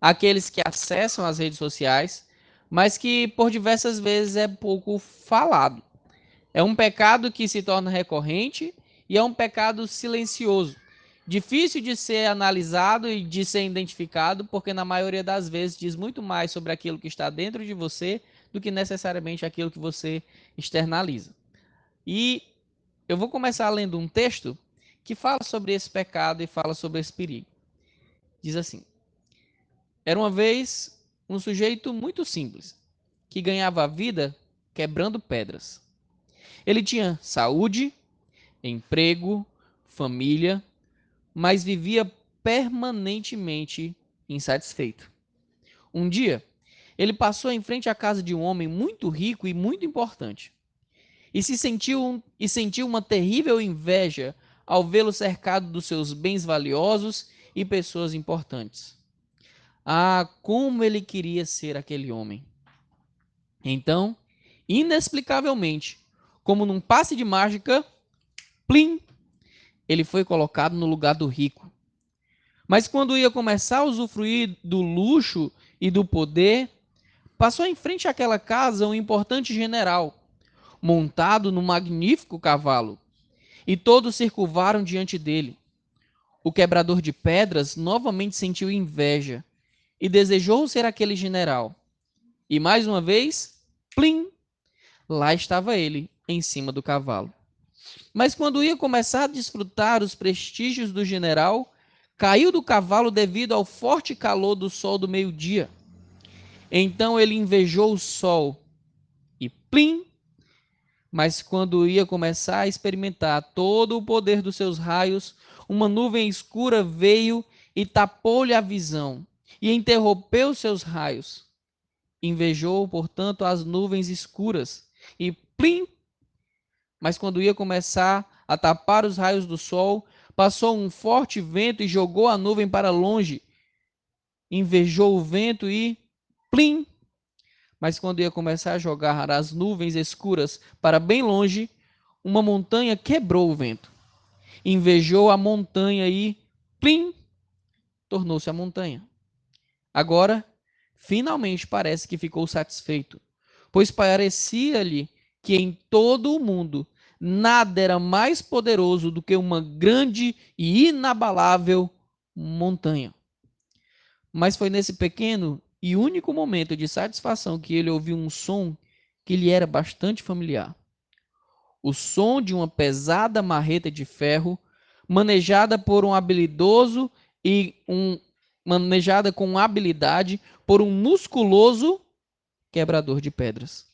aqueles que acessam as redes sociais, mas que por diversas vezes é pouco falado. É um pecado que se torna recorrente e é um pecado silencioso. Difícil de ser analisado e de ser identificado, porque na maioria das vezes diz muito mais sobre aquilo que está dentro de você do que necessariamente aquilo que você externaliza. E eu vou começar lendo um texto que fala sobre esse pecado e fala sobre esse perigo. Diz assim: era uma vez um sujeito muito simples, que ganhava a vida quebrando pedras. Ele tinha saúde, emprego, família, mas vivia permanentemente insatisfeito. Um dia, ele passou em frente à casa de um homem muito rico e muito importante, e sentiu uma terrível inveja ao vê-lo cercado dos seus bens valiosos e pessoas importantes. Ah, como ele queria ser aquele homem! Então, inexplicavelmente, como num passe de mágica, plim, ele foi colocado no lugar do rico. Mas quando ia começar a usufruir do luxo e do poder, passou em frente àquela casa um importante general, montado num magnífico cavalo, e todos se curvaram diante dele. O quebrador de pedras novamente sentiu inveja e desejou ser aquele general. E mais uma vez, plim, lá estava ele, em cima do cavalo. Mas quando ia começar a desfrutar os prestígios do general, caiu do cavalo devido ao forte calor do sol do meio-dia. Então ele invejou o sol e plim! Mas quando ia começar a experimentar todo o poder dos seus raios, uma nuvem escura veio e tapou-lhe a visão e interrompeu seus raios. Invejou, portanto, as nuvens escuras e plim! Mas quando ia começar a tapar os raios do sol, passou um forte vento e jogou a nuvem para longe. Invejou o vento e plim! Mas quando ia começar a jogar as nuvens escuras para bem longe, uma montanha quebrou o vento. Invejou a montanha e plim! Tornou-se a montanha. Agora, finalmente parece que ficou satisfeito, pois parecia-lhe que em todo o mundo nada era mais poderoso do que uma grande e inabalável montanha. Mas foi nesse pequeno e único momento de satisfação que ele ouviu um som que lhe era bastante familiar. O som de uma pesada marreta de ferro, manejada por um habilidoso manejada com habilidade por um musculoso quebrador de pedras,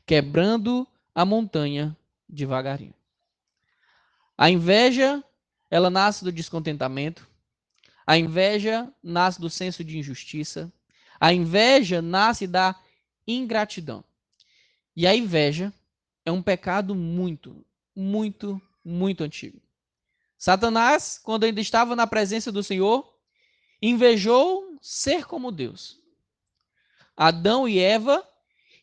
quebrando a montanha devagarinho. A inveja, ela nasce do descontentamento. A inveja nasce do senso de injustiça. A inveja nasce da ingratidão. E a inveja é um pecado muito, muito, muito antigo. Satanás, quando ainda estava na presença do Senhor, invejou ser como Deus. Adão e Eva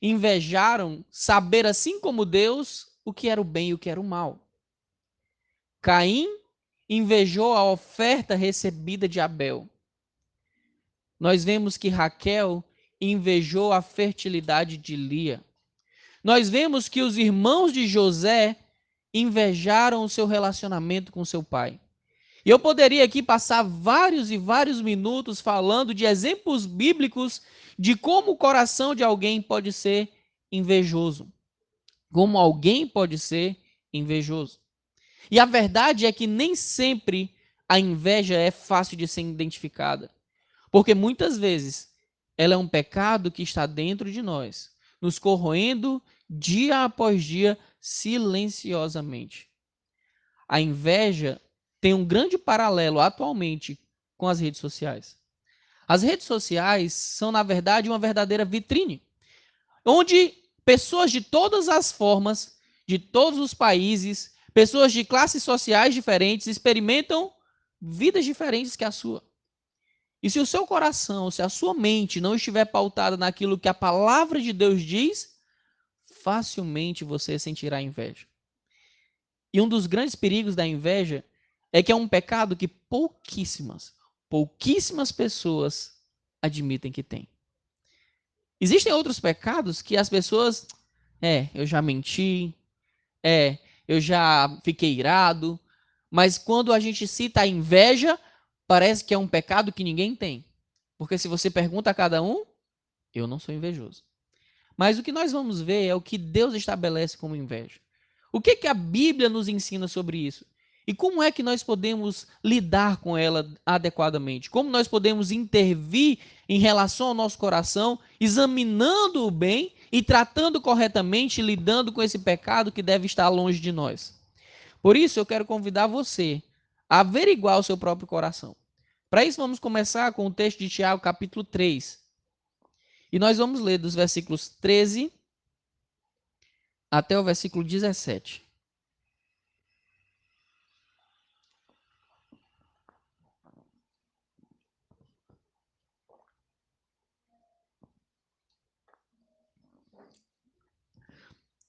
invejaram saber, assim como Deus, o que era o bem e o que era o mal. Caim invejou a oferta recebida de Abel. Nós vemos que Raquel invejou a fertilidade de Lia. Nós vemos que os irmãos de José invejaram o seu relacionamento com seu pai. E eu poderia aqui passar vários e vários minutos falando de exemplos bíblicos de como o coração de alguém pode ser invejoso. Como alguém pode ser invejoso. E a verdade é que nem sempre a inveja é fácil de ser identificada. Porque muitas vezes ela é um pecado que está dentro de nós, nos corroendo dia após dia silenciosamente. A inveja tem um grande paralelo atualmente com as redes sociais. As redes sociais são, na verdade, uma verdadeira vitrine, onde pessoas de todas as formas, de todos os países, pessoas de classes sociais diferentes experimentam vidas diferentes que a sua. E se o seu coração, se a sua mente não estiver pautada naquilo que a palavra de Deus diz, facilmente você sentirá inveja. E um dos grandes perigos da inveja é que é um pecado que pouquíssimas pessoas admitem que têm. Existem outros pecados que as pessoas, eu já menti, eu já fiquei irado, mas quando a gente cita a inveja, parece que é um pecado que ninguém tem. Porque se você pergunta a cada um, eu não sou invejoso. Mas o que nós vamos ver é o que Deus estabelece como inveja. O que, que a Bíblia nos ensina sobre isso? E como é que nós podemos lidar com ela adequadamente? Como nós podemos intervir em relação ao nosso coração, examinando o bem e tratando corretamente, lidando com esse pecado que deve estar longe de nós? Por isso, eu quero convidar você a averiguar o seu próprio coração. Para isso, vamos começar com o texto de Tiago, capítulo 3. E nós vamos ler dos versículos 13 até o versículo 17.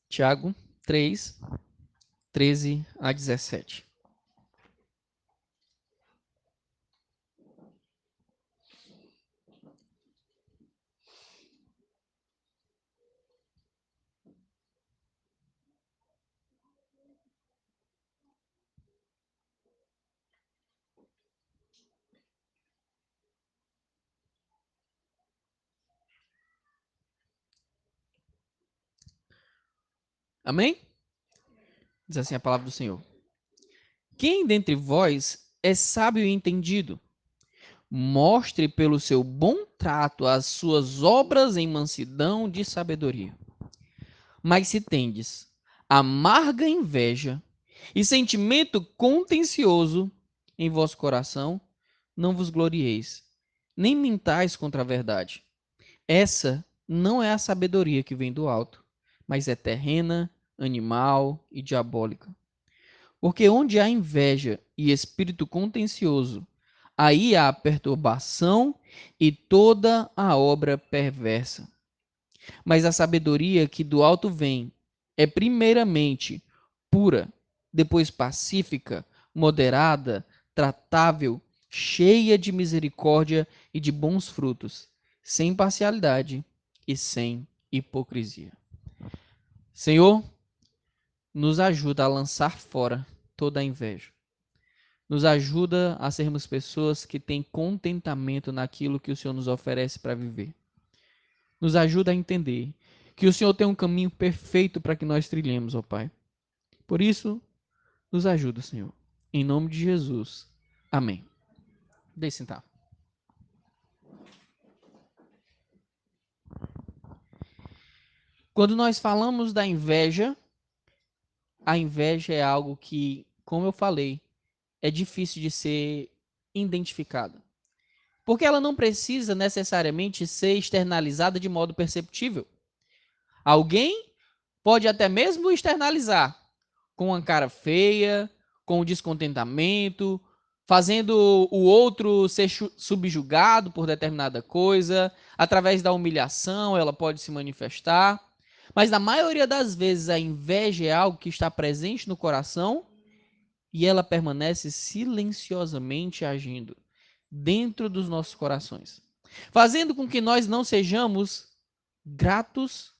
Tiago 3, 13 a 17. Amém? Diz assim a palavra do Senhor. Quem dentre vós é sábio e entendido? Mostre pelo seu bom trato as suas obras em mansidão de sabedoria. Mas se tendes amarga inveja e sentimento contencioso em vosso coração, não vos glorieis, nem mintais contra a verdade. Essa não é a sabedoria que vem do alto, mas é terrena, animal e diabólica. Porque onde há inveja e espírito contencioso, aí há perturbação e toda a obra perversa. Mas a sabedoria que do alto vem é primeiramente pura, depois pacífica, moderada, tratável, cheia de misericórdia e de bons frutos, sem parcialidade e sem hipocrisia. Senhor, nos ajuda a lançar fora toda a inveja. Nos ajuda a sermos pessoas que têm contentamento naquilo que o Senhor nos oferece para viver. Nos ajuda a entender que o Senhor tem um caminho perfeito para que nós trilhemos, ó Pai. Por isso, nos ajuda, Senhor. Em nome de Jesus. Amém. Deixe sentar. Quando nós falamos da inveja, a inveja é algo que, como eu falei, é difícil de ser identificada. Porque ela não precisa necessariamente ser externalizada de modo perceptível. Alguém pode até mesmo externalizar com uma cara feia, com descontentamento, fazendo o outro ser subjugado por determinada coisa, através da humilhação ela pode se manifestar. Mas na maioria das vezes a inveja é algo que está presente no coração e ela permanece silenciosamente agindo dentro dos nossos corações, fazendo com que nós não sejamos gratos,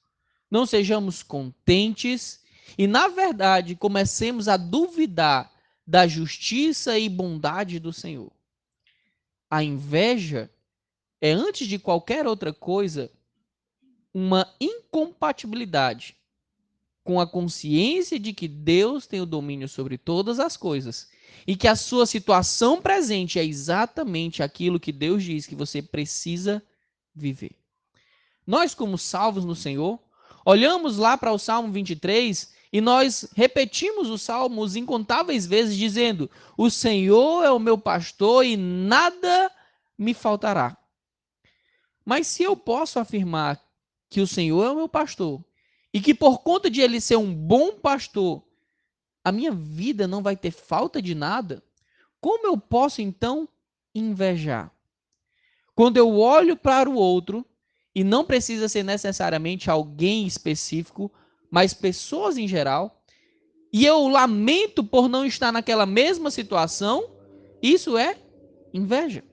não sejamos contentes e, na verdade, comecemos a duvidar da justiça e bondade do Senhor. A inveja é, antes de qualquer outra coisa, uma incompatibilidade com a consciência de que Deus tem o domínio sobre todas as coisas e que a sua situação presente é exatamente aquilo que Deus diz que você precisa viver. Nós, como salvos no Senhor, olhamos lá para o Salmo 23 e nós repetimos os salmos incontáveis vezes, dizendo: o Senhor é o meu pastor e nada me faltará. Mas se eu posso afirmar que o Senhor é o meu pastor e que por conta de ele ser um bom pastor, a minha vida não vai ter falta de nada, como eu posso então invejar? Quando eu olho para o outro, e não precisa ser necessariamente alguém específico, mas pessoas em geral, e eu lamento por não estar naquela mesma situação, isso é inveja.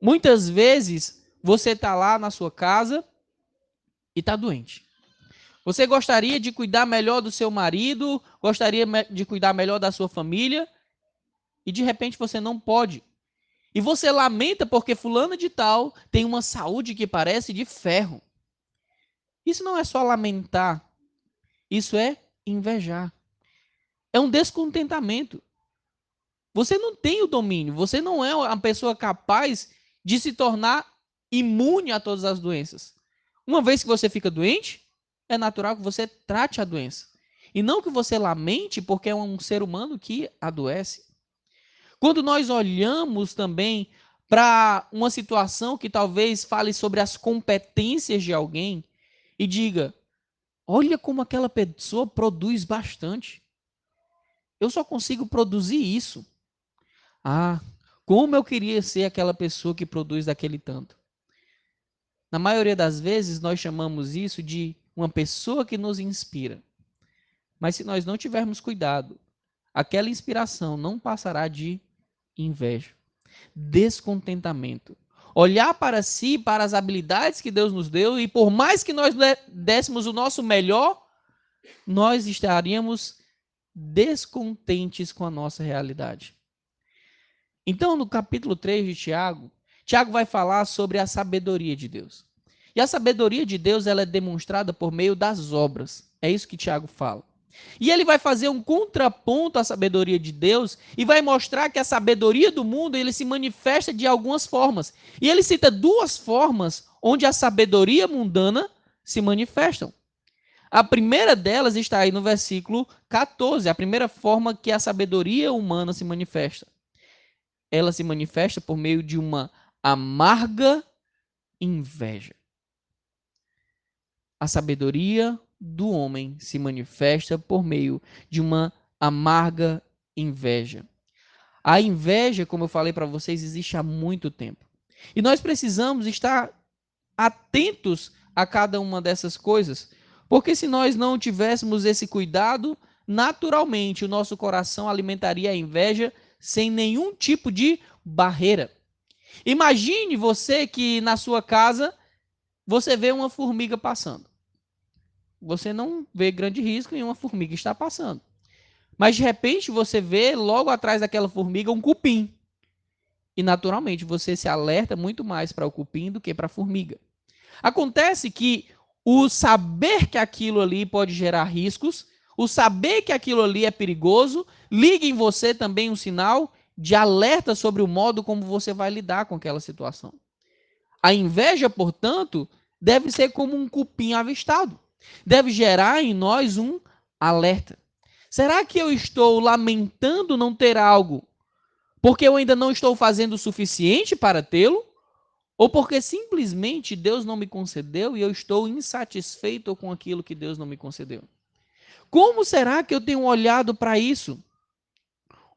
Muitas vezes você está lá na sua casa e está doente. Você gostaria de cuidar melhor do seu marido, gostaria de cuidar melhor da sua família, e de repente você não pode. E você lamenta porque fulano de tal tem uma saúde que parece de ferro. Isso não é só lamentar, isso é invejar. É um descontentamento. Você não tem o domínio, você não é uma pessoa capaz de se tornar imune a todas as doenças. Uma vez que você fica doente, é natural que você trate a doença. E não que você lamente porque é um ser humano que adoece. Quando nós olhamos também para uma situação que talvez fale sobre as competências de alguém e diga: olha como aquela pessoa produz bastante. Eu só consigo produzir isso. Ah, como eu queria ser aquela pessoa que produz daquele tanto. Na maioria das vezes, nós chamamos isso de uma pessoa que nos inspira. Mas se nós não tivermos cuidado, aquela inspiração não passará de inveja, descontentamento. Olhar para si, para as habilidades que Deus nos deu, e por mais que nós dessemos o nosso melhor, nós estaríamos descontentes com a nossa realidade. Então, no capítulo 3 de Tiago, Tiago vai falar sobre a sabedoria de Deus. E a sabedoria de Deus ela é demonstrada por meio das obras. É isso que Tiago fala. E ele vai fazer um contraponto à sabedoria de Deus e vai mostrar que a sabedoria do mundo ele se manifesta de algumas formas. E ele cita duas formas onde a sabedoria mundana se manifestam. A primeira delas está aí no versículo 14, a primeira forma que a sabedoria humana se manifesta. Ela se manifesta por meio de uma amarga inveja. A sabedoria do homem se manifesta por meio de uma amarga inveja. A inveja, como eu falei para vocês, existe há muito tempo. E nós precisamos estar atentos a cada uma dessas coisas, porque se nós não tivéssemos esse cuidado, naturalmente o nosso coração alimentaria a inveja sem nenhum tipo de barreira. Imagine você que na sua casa você vê uma formiga passando. Você não vê grande risco em uma formiga estar passando. Mas de repente você vê logo atrás daquela formiga um cupim. E naturalmente você se alerta muito mais para o cupim do que para a formiga. Acontece que o saber que aquilo ali pode gerar riscos, o saber que aquilo ali é perigoso, liga em você também um sinal de alerta sobre o modo como você vai lidar com aquela situação. A inveja, portanto, deve ser como um cupim avistado. Deve gerar em nós um alerta. Será que eu estou lamentando não ter algo porque eu ainda não estou fazendo o suficiente para tê-lo? Ou porque simplesmente Deus não me concedeu e eu estou insatisfeito com aquilo que Deus não me concedeu? Como será que eu tenho olhado para isso?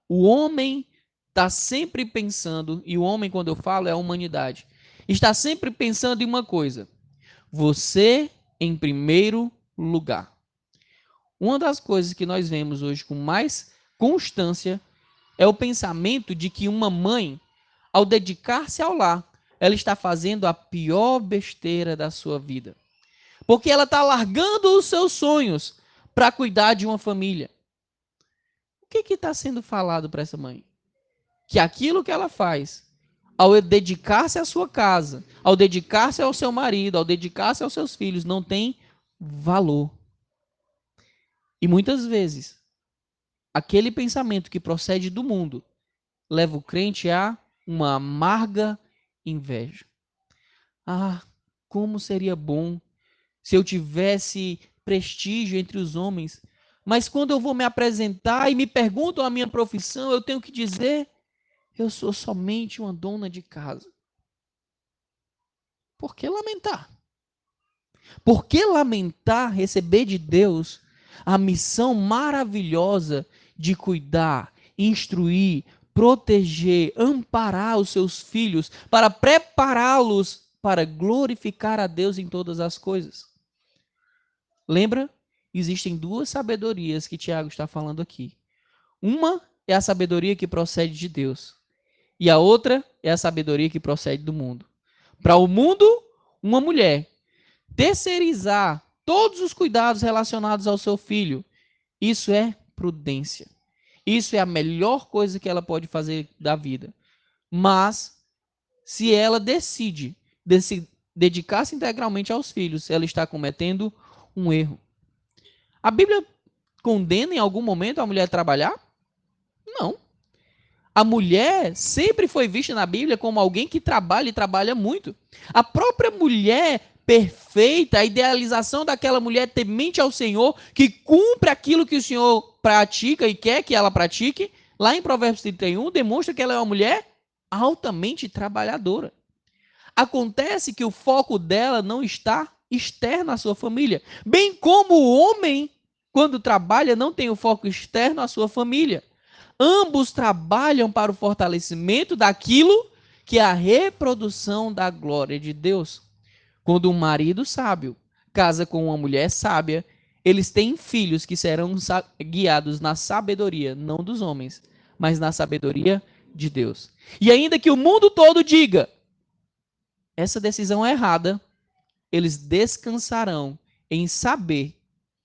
O homem está sempre pensando, e o homem, quando eu falo, é a humanidade, está sempre pensando em uma coisa: você em primeiro lugar. Uma das coisas que nós vemos hoje com mais constância é o pensamento de que uma mãe, ao dedicar-se ao lar, ela está fazendo a pior besteira da sua vida. Porque ela está largando os seus sonhos para cuidar de uma família. O que está sendo falado para essa mãe? Que aquilo que ela faz, ao dedicar-se à sua casa, ao dedicar-se ao seu marido, ao dedicar-se aos seus filhos, não tem valor. E muitas vezes, aquele pensamento que procede do mundo leva o crente a uma amarga inveja. Ah, como seria bom se eu tivesse prestígio entre os homens, mas quando eu vou me apresentar e me perguntam a minha profissão, eu tenho que dizer: eu sou somente uma dona de casa. Por que lamentar? Por que lamentar receber de Deus a missão maravilhosa de cuidar, instruir, proteger, amparar os seus filhos, para prepará-los para glorificar a Deus em todas as coisas? Lembra? Existem duas sabedorias que Tiago está falando aqui. Uma é a sabedoria que procede de Deus. E a outra é a sabedoria que procede do mundo. Para o mundo, uma mulher terceirizar todos os cuidados relacionados ao seu filho, isso é prudência. Isso é a melhor coisa que ela pode fazer da vida. Mas, se ela decide dedicar-se integralmente aos filhos, ela está cometendo um erro. A Bíblia condena em algum momento a mulher a trabalhar? Não. A mulher sempre foi vista na Bíblia como alguém que trabalha e trabalha muito. A própria mulher perfeita, a idealização daquela mulher temente ao Senhor, que cumpre aquilo que o Senhor pratica e quer que ela pratique, lá em Provérbios 31, demonstra que ela é uma mulher altamente trabalhadora. Acontece que o foco dela não está externo à sua família, bem como o homem, quando trabalha, não tem o foco externo à sua família. Ambos trabalham para o fortalecimento daquilo que é a reprodução da glória de Deus. Quando um marido sábio casa com uma mulher sábia, eles têm filhos que serão guiados na sabedoria, não dos homens, mas na sabedoria de Deus. E ainda que o mundo todo diga, essa decisão é errada, eles descansarão em saber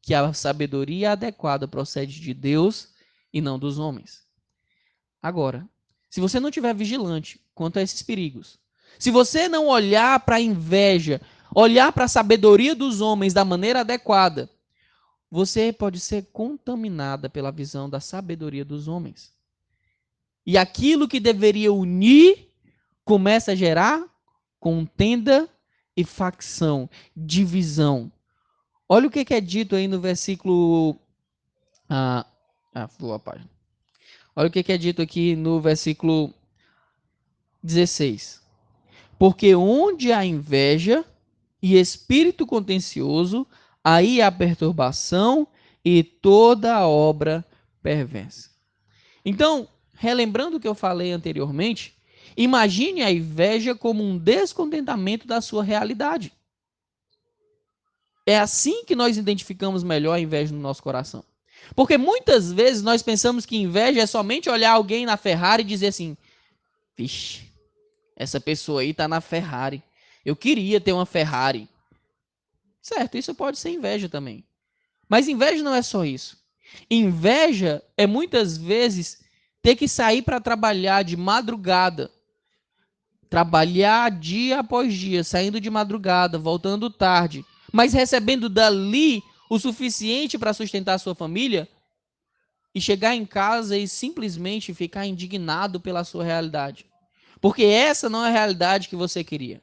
que a sabedoria adequada procede de Deus e não dos homens. Agora, se você não estiver vigilante quanto a esses perigos, se você não olhar para a inveja, olhar para a sabedoria dos homens da maneira adequada, você pode ser contaminada pela visão da sabedoria dos homens. E aquilo que deveria unir começa a gerar contenda e facção, divisão. Olha o que é dito aí no versículo... Voa a página. Olha o que é dito aqui no versículo 16. Porque onde há inveja e espírito contencioso, aí há perturbação e toda a obra perversa. Então, relembrando o que eu falei anteriormente, imagine a inveja como um descontentamento da sua realidade. É assim que nós identificamos melhor a inveja no nosso coração. Porque muitas vezes nós pensamos que inveja é somente olhar alguém na Ferrari e dizer assim, vixe, essa pessoa aí está na Ferrari. Eu queria ter uma Ferrari. Certo, isso pode ser inveja também. Mas inveja não é só isso. Inveja é muitas vezes ter que sair para trabalhar de madrugada. Trabalhar dia após dia, saindo de madrugada, voltando tarde, mas recebendo dali o suficiente para sustentar a sua família e chegar em casa e simplesmente ficar indignado pela sua realidade. Porque essa não é a realidade que você queria.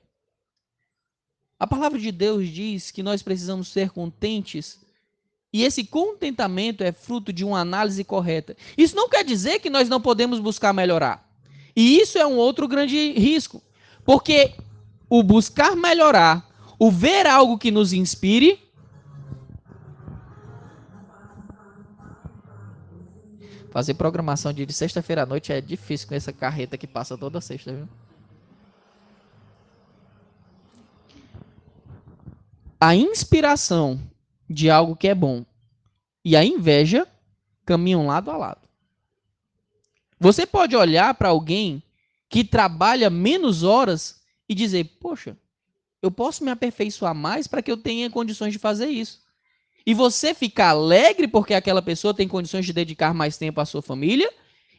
A palavra de Deus diz que nós precisamos ser contentes e esse contentamento é fruto de uma análise correta. Isso não quer dizer que nós não podemos buscar melhorar. E isso é um outro grande risco. Porque o buscar melhorar, o ver algo que nos inspire, fazer programação de sexta-feira à noite é difícil com essa carreta que passa toda sexta, viu? A inspiração de algo que é bom e a inveja caminham lado a lado. Você pode olhar para alguém que trabalha menos horas e dizer, poxa, eu posso me aperfeiçoar mais para que eu tenha condições de fazer isso. E você ficar alegre porque aquela pessoa tem condições de dedicar mais tempo à sua família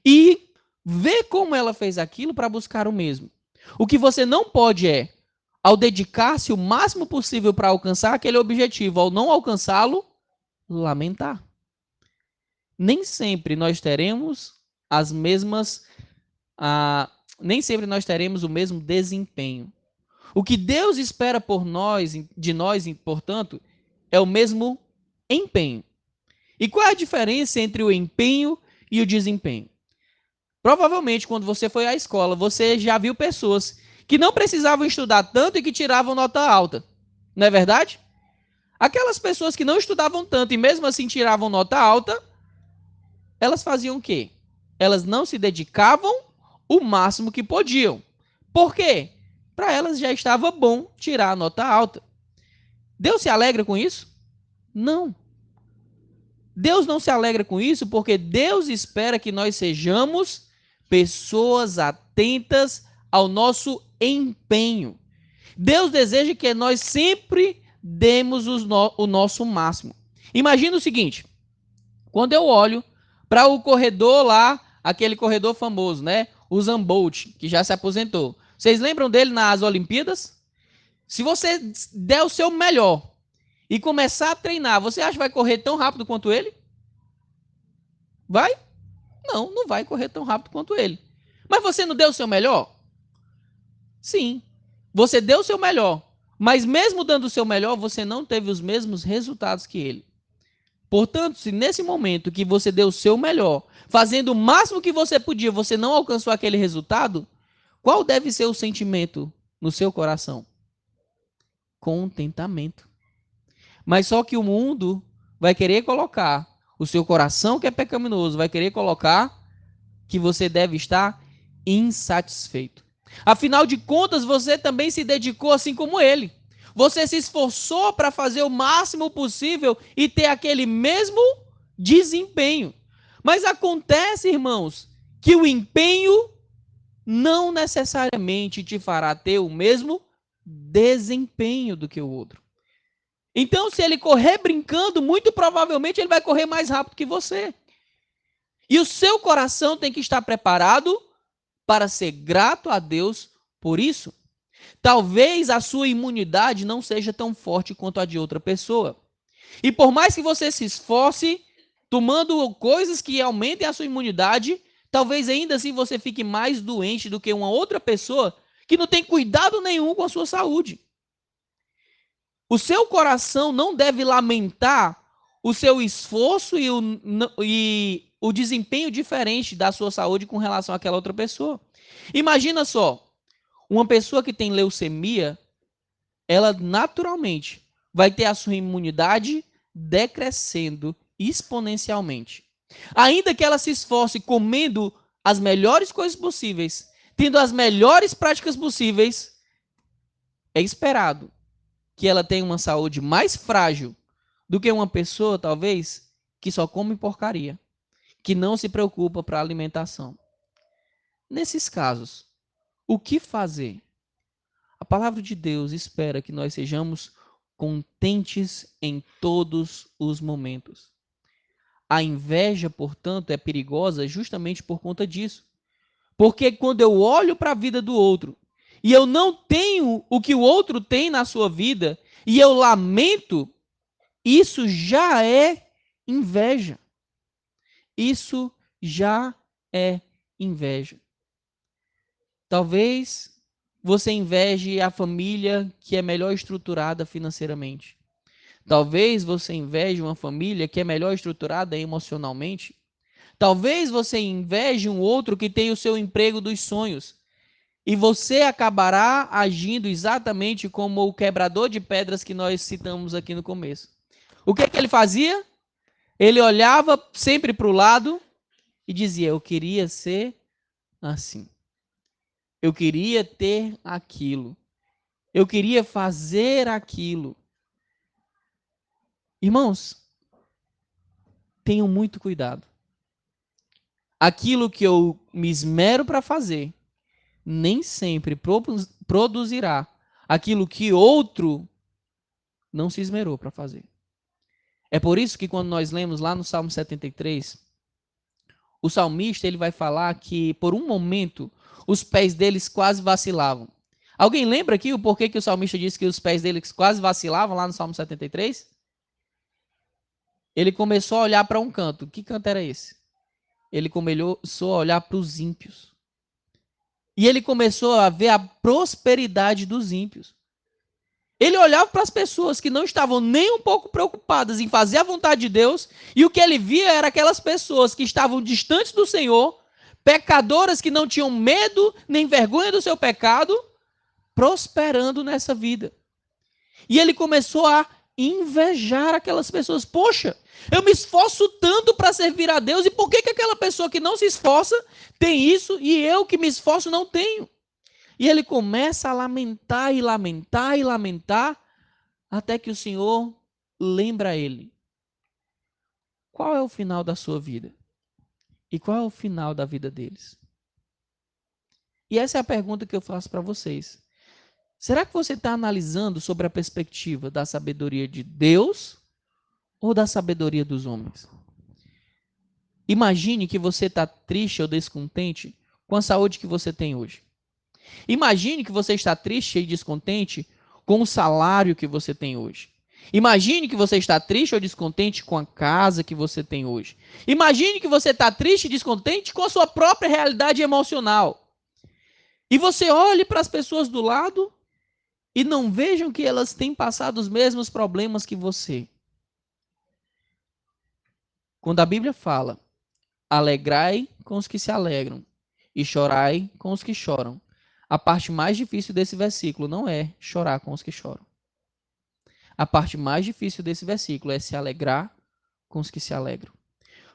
e ver como ela fez aquilo para buscar o mesmo. O que você não pode é, ao dedicar-se o máximo possível para alcançar aquele objetivo, ao não alcançá-lo, lamentar. Nem sempre nós teremos as mesmas... nem sempre nós teremos o mesmo desempenho. O que Deus espera de nós, portanto, é o mesmo empenho. E qual é a diferença entre o empenho e o desempenho? Provavelmente, quando você foi à escola, você já viu pessoas que não precisavam estudar tanto e que tiravam nota alta. Não é verdade? Aquelas pessoas que não estudavam tanto e mesmo assim tiravam nota alta, elas faziam o quê? Elas não se dedicavam o máximo que podiam. Por quê? Para elas já estava bom tirar a nota alta. Deus se alegra com isso? Não. Deus não se alegra com isso porque Deus espera que nós sejamos pessoas atentas ao nosso empenho. Deus deseja que nós sempre demos o nosso máximo. Imagina o seguinte, quando eu olho para o corredor lá, aquele corredor famoso, né? O Usain Bolt, que já se aposentou. Vocês lembram dele nas Olimpíadas? Se você der o seu melhor e começar a treinar, você acha que vai correr tão rápido quanto ele? Vai? Não, não vai correr tão rápido quanto ele. Mas você não deu o seu melhor? Sim. Você deu o seu melhor. Mas mesmo dando o seu melhor, você não teve os mesmos resultados que ele. Portanto, se nesse momento que você deu o seu melhor, fazendo o máximo que você podia, você não alcançou aquele resultado, qual deve ser o sentimento no seu coração? Contentamento. Mas só que o mundo vai querer colocar, o seu coração que é pecaminoso, vai querer colocar que você deve estar insatisfeito. Afinal de contas, você também se dedicou assim como ele. Você se esforçou para fazer o máximo possível e ter aquele mesmo desempenho. Mas acontece, irmãos, que o empenho não necessariamente te fará ter o mesmo desempenho do que o outro. Então, se ele correr brincando, muito provavelmente ele vai correr mais rápido que você. E o seu coração tem que estar preparado para ser grato a Deus por isso. Talvez a sua imunidade não seja tão forte quanto a de outra pessoa. E por mais que você se esforce, tomando coisas que aumentem a sua imunidade, talvez ainda assim você fique mais doente do que uma outra pessoa que não tem cuidado nenhum com a sua saúde. O seu coração não deve lamentar o seu esforço e o desempenho diferente da sua saúde com relação àquela outra pessoa. Imagina só, uma pessoa que tem leucemia, ela naturalmente vai ter a sua imunidade decrescendo exponencialmente. Ainda que ela se esforce comendo as melhores coisas possíveis, tendo as melhores práticas possíveis, é esperado que ela tenha uma saúde mais frágil do que uma pessoa, talvez, que só come porcaria, que não se preocupa para a alimentação. Nesses casos, o que fazer? A palavra de Deus espera que nós sejamos contentes em todos os momentos. A inveja, portanto, é perigosa justamente por conta disso. Porque quando eu olho para a vida do outro e eu não tenho o que o outro tem na sua vida e eu lamento, isso já é inveja. Isso já é inveja. Talvez você inveje a família que é melhor estruturada financeiramente. Talvez você inveje uma família que é melhor estruturada emocionalmente. Talvez você inveje um outro que tem o seu emprego dos sonhos. E você acabará agindo exatamente como o quebrador de pedras que nós citamos aqui no começo. O que ele fazia? Ele olhava sempre para o lado e dizia: eu queria ser assim. Eu queria ter aquilo. Eu queria fazer aquilo. Irmãos, tenham muito cuidado. Aquilo que eu me esmero para fazer, nem sempre produzirá aquilo que outro não se esmerou para fazer. É por isso que quando nós lemos lá no Salmo 73, o salmista ele vai falar que por um momento os pés deles quase vacilavam. Alguém lembra aqui o porquê que o salmista disse que os pés deles quase vacilavam lá no Salmo 73? Ele começou a olhar para um canto. Que canto era esse? Ele começou a olhar para os ímpios. E ele começou a ver a prosperidade dos ímpios. Ele olhava para as pessoas que não estavam nem um pouco preocupadas em fazer a vontade de Deus, e o que ele via era aquelas pessoas que estavam distantes do Senhor, pecadoras que não tinham medo nem vergonha do seu pecado, prosperando nessa vida. E ele começou a invejar aquelas pessoas. Poxa, eu me esforço tanto para servir a Deus, e por que aquela pessoa que não se esforça tem isso e eu que me esforço não tenho? E ele começa a lamentar e lamentar e lamentar, até que o Senhor lembra a ele: qual é o final da sua vida? E qual é o final da vida deles? E essa é a pergunta que eu faço para vocês. Será que você está analisando sobre a perspectiva da sabedoria de Deus ou da sabedoria dos homens? Imagine que você está triste ou descontente com a saúde que você tem hoje. Imagine que você está triste e descontente com o salário que você tem hoje. Imagine que você está triste ou descontente com a casa que você tem hoje. Imagine que você está triste e descontente com a sua própria realidade emocional. E você olhe para as pessoas do lado e não vejam que elas têm passado os mesmos problemas que você. Quando a Bíblia fala, alegrai com os que se alegram e chorai com os que choram, a parte mais difícil desse versículo não é chorar com os que choram. A parte mais difícil desse versículo é se alegrar com os que se alegram.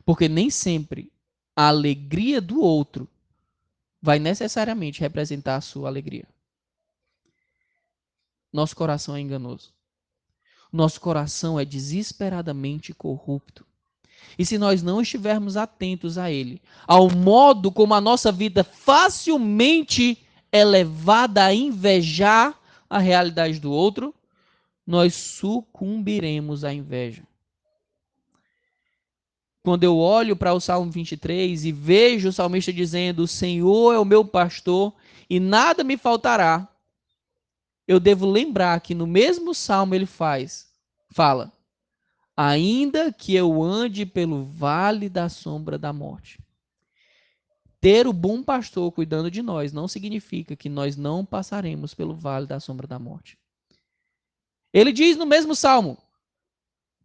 Porque nem sempre a alegria do outro vai necessariamente representar a sua alegria. Nosso coração é enganoso. Nosso coração é desesperadamente corrupto. E se nós não estivermos atentos a ele, ao modo como a nossa vida facilmente é levada a invejar a realidade do outro, nós sucumbiremos à inveja. Quando eu olho para o Salmo 23 e vejo o salmista dizendo: o Senhor é o meu pastor e nada me faltará, eu devo lembrar que no mesmo salmo ele fala, ainda que eu ande pelo vale da sombra da morte. Ter o bom pastor cuidando de nós não significa que nós não passaremos pelo vale da sombra da morte. Ele diz no mesmo salmo: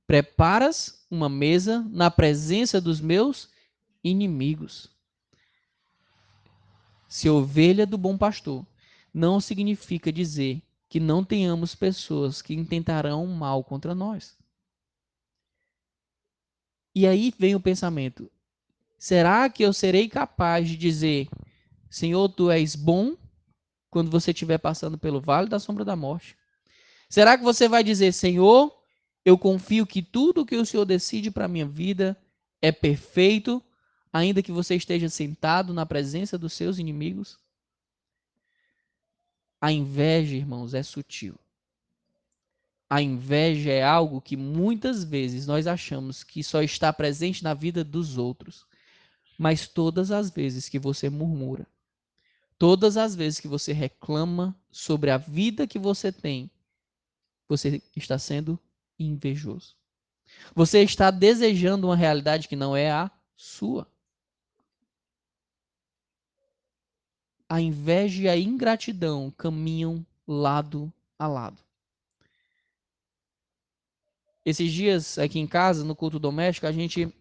preparas uma mesa na presença dos meus inimigos. Ser ovelha do bom pastor não significa dizer que não tenhamos pessoas que intentarão mal contra nós. E aí vem o pensamento: será que eu serei capaz de dizer, Senhor, tu és bom, quando você estiver passando pelo vale da sombra da morte? Será que você vai dizer, Senhor, eu confio que tudo que o Senhor decide para a minha vida é perfeito, ainda que você esteja sentado na presença dos seus inimigos? A inveja, irmãos, é sutil. A inveja é algo que muitas vezes nós achamos que só está presente na vida dos outros. Mas todas as vezes que você murmura, todas as vezes que você reclama sobre a vida que você tem, você está sendo invejoso. Você está desejando uma realidade que não é a sua. A inveja e a ingratidão caminham lado a lado. Esses dias, aqui em casa, no culto doméstico, a gente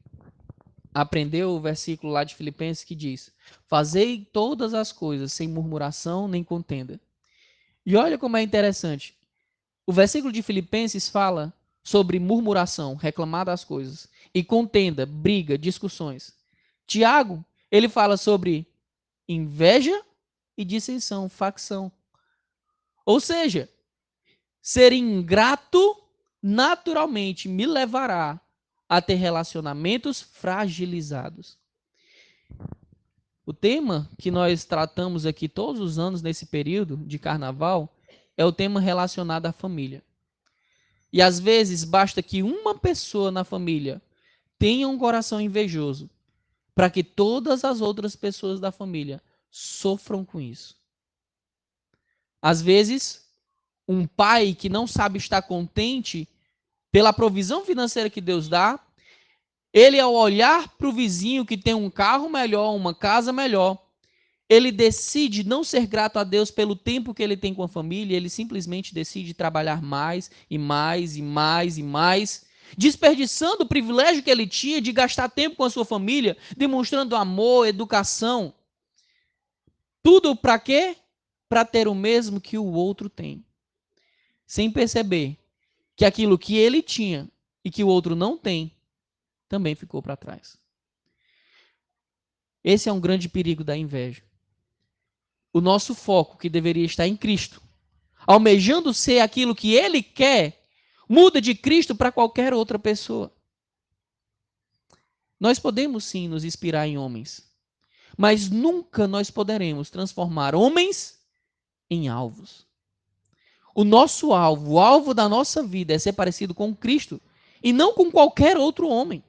aprendeu o versículo lá de Filipenses que diz: fazei todas as coisas sem murmuração nem contenda. E olha como é interessante. O versículo de Filipenses fala sobre murmuração, reclamar das coisas, e contenda, briga, discussões. Tiago, ele fala sobre inveja e dissensão, facção. Ou seja, ser ingrato naturalmente me levará a ter relacionamentos fragilizados. O tema que nós tratamos aqui todos os anos nesse período de carnaval é o tema relacionado à família. E às vezes basta que uma pessoa na família tenha um coração invejoso para que todas as outras pessoas da família sofram com isso. Às vezes, um pai que não sabe estar contente pela provisão financeira que Deus dá, ele ao olhar para o vizinho que tem um carro melhor, uma casa melhor, ele decide não ser grato a Deus pelo tempo que ele tem com a família, ele simplesmente decide trabalhar mais e mais e mais e mais, desperdiçando o privilégio que ele tinha de gastar tempo com a sua família, demonstrando amor, educação. Tudo para quê? Para ter o mesmo que o outro tem. Sem perceber que aquilo que ele tinha e que o outro não tem, também ficou para trás. Esse é um grande perigo da inveja. O nosso foco, que deveria estar em Cristo, almejando ser aquilo que Ele quer, muda de Cristo para qualquer outra pessoa. Nós podemos sim nos inspirar em homens, mas nunca nós poderemos transformar homens em alvos. O nosso alvo, o alvo da nossa vida é ser parecido com Cristo e não com qualquer outro homem.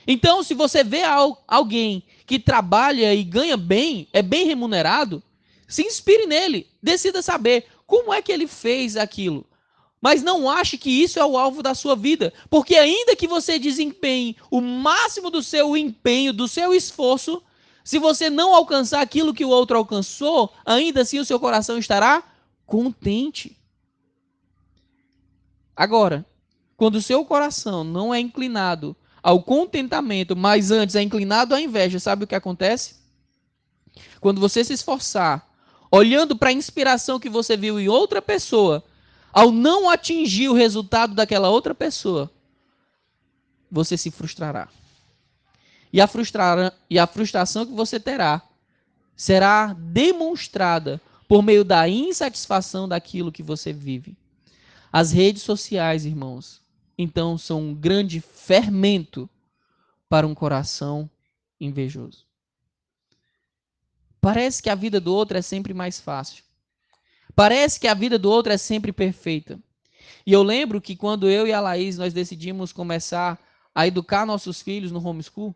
Então, se você vê alguém que trabalha e ganha bem, é bem remunerado, se inspire nele, decida saber como é que ele fez aquilo. Mas não ache que isso é o alvo da sua vida, porque ainda que você desempenhe o máximo do seu empenho, do seu esforço, se você não alcançar aquilo que o outro alcançou, ainda assim o seu coração estará contente. Agora, quando o seu coração não é inclinado ao contentamento, mas antes é inclinado à inveja, sabe o que acontece? Quando você se esforçar, olhando para a inspiração que você viu em outra pessoa, ao não atingir o resultado daquela outra pessoa, você se frustrará. E a frustração que você terá será demonstrada por meio da insatisfação daquilo que você vive. As redes sociais, irmãos, então são um grande fermento para um coração invejoso. Parece que a vida do outro é sempre mais fácil. Parece que a vida do outro é sempre perfeita. E eu lembro que quando eu e a Laís nós decidimos começar a educar nossos filhos no homeschool,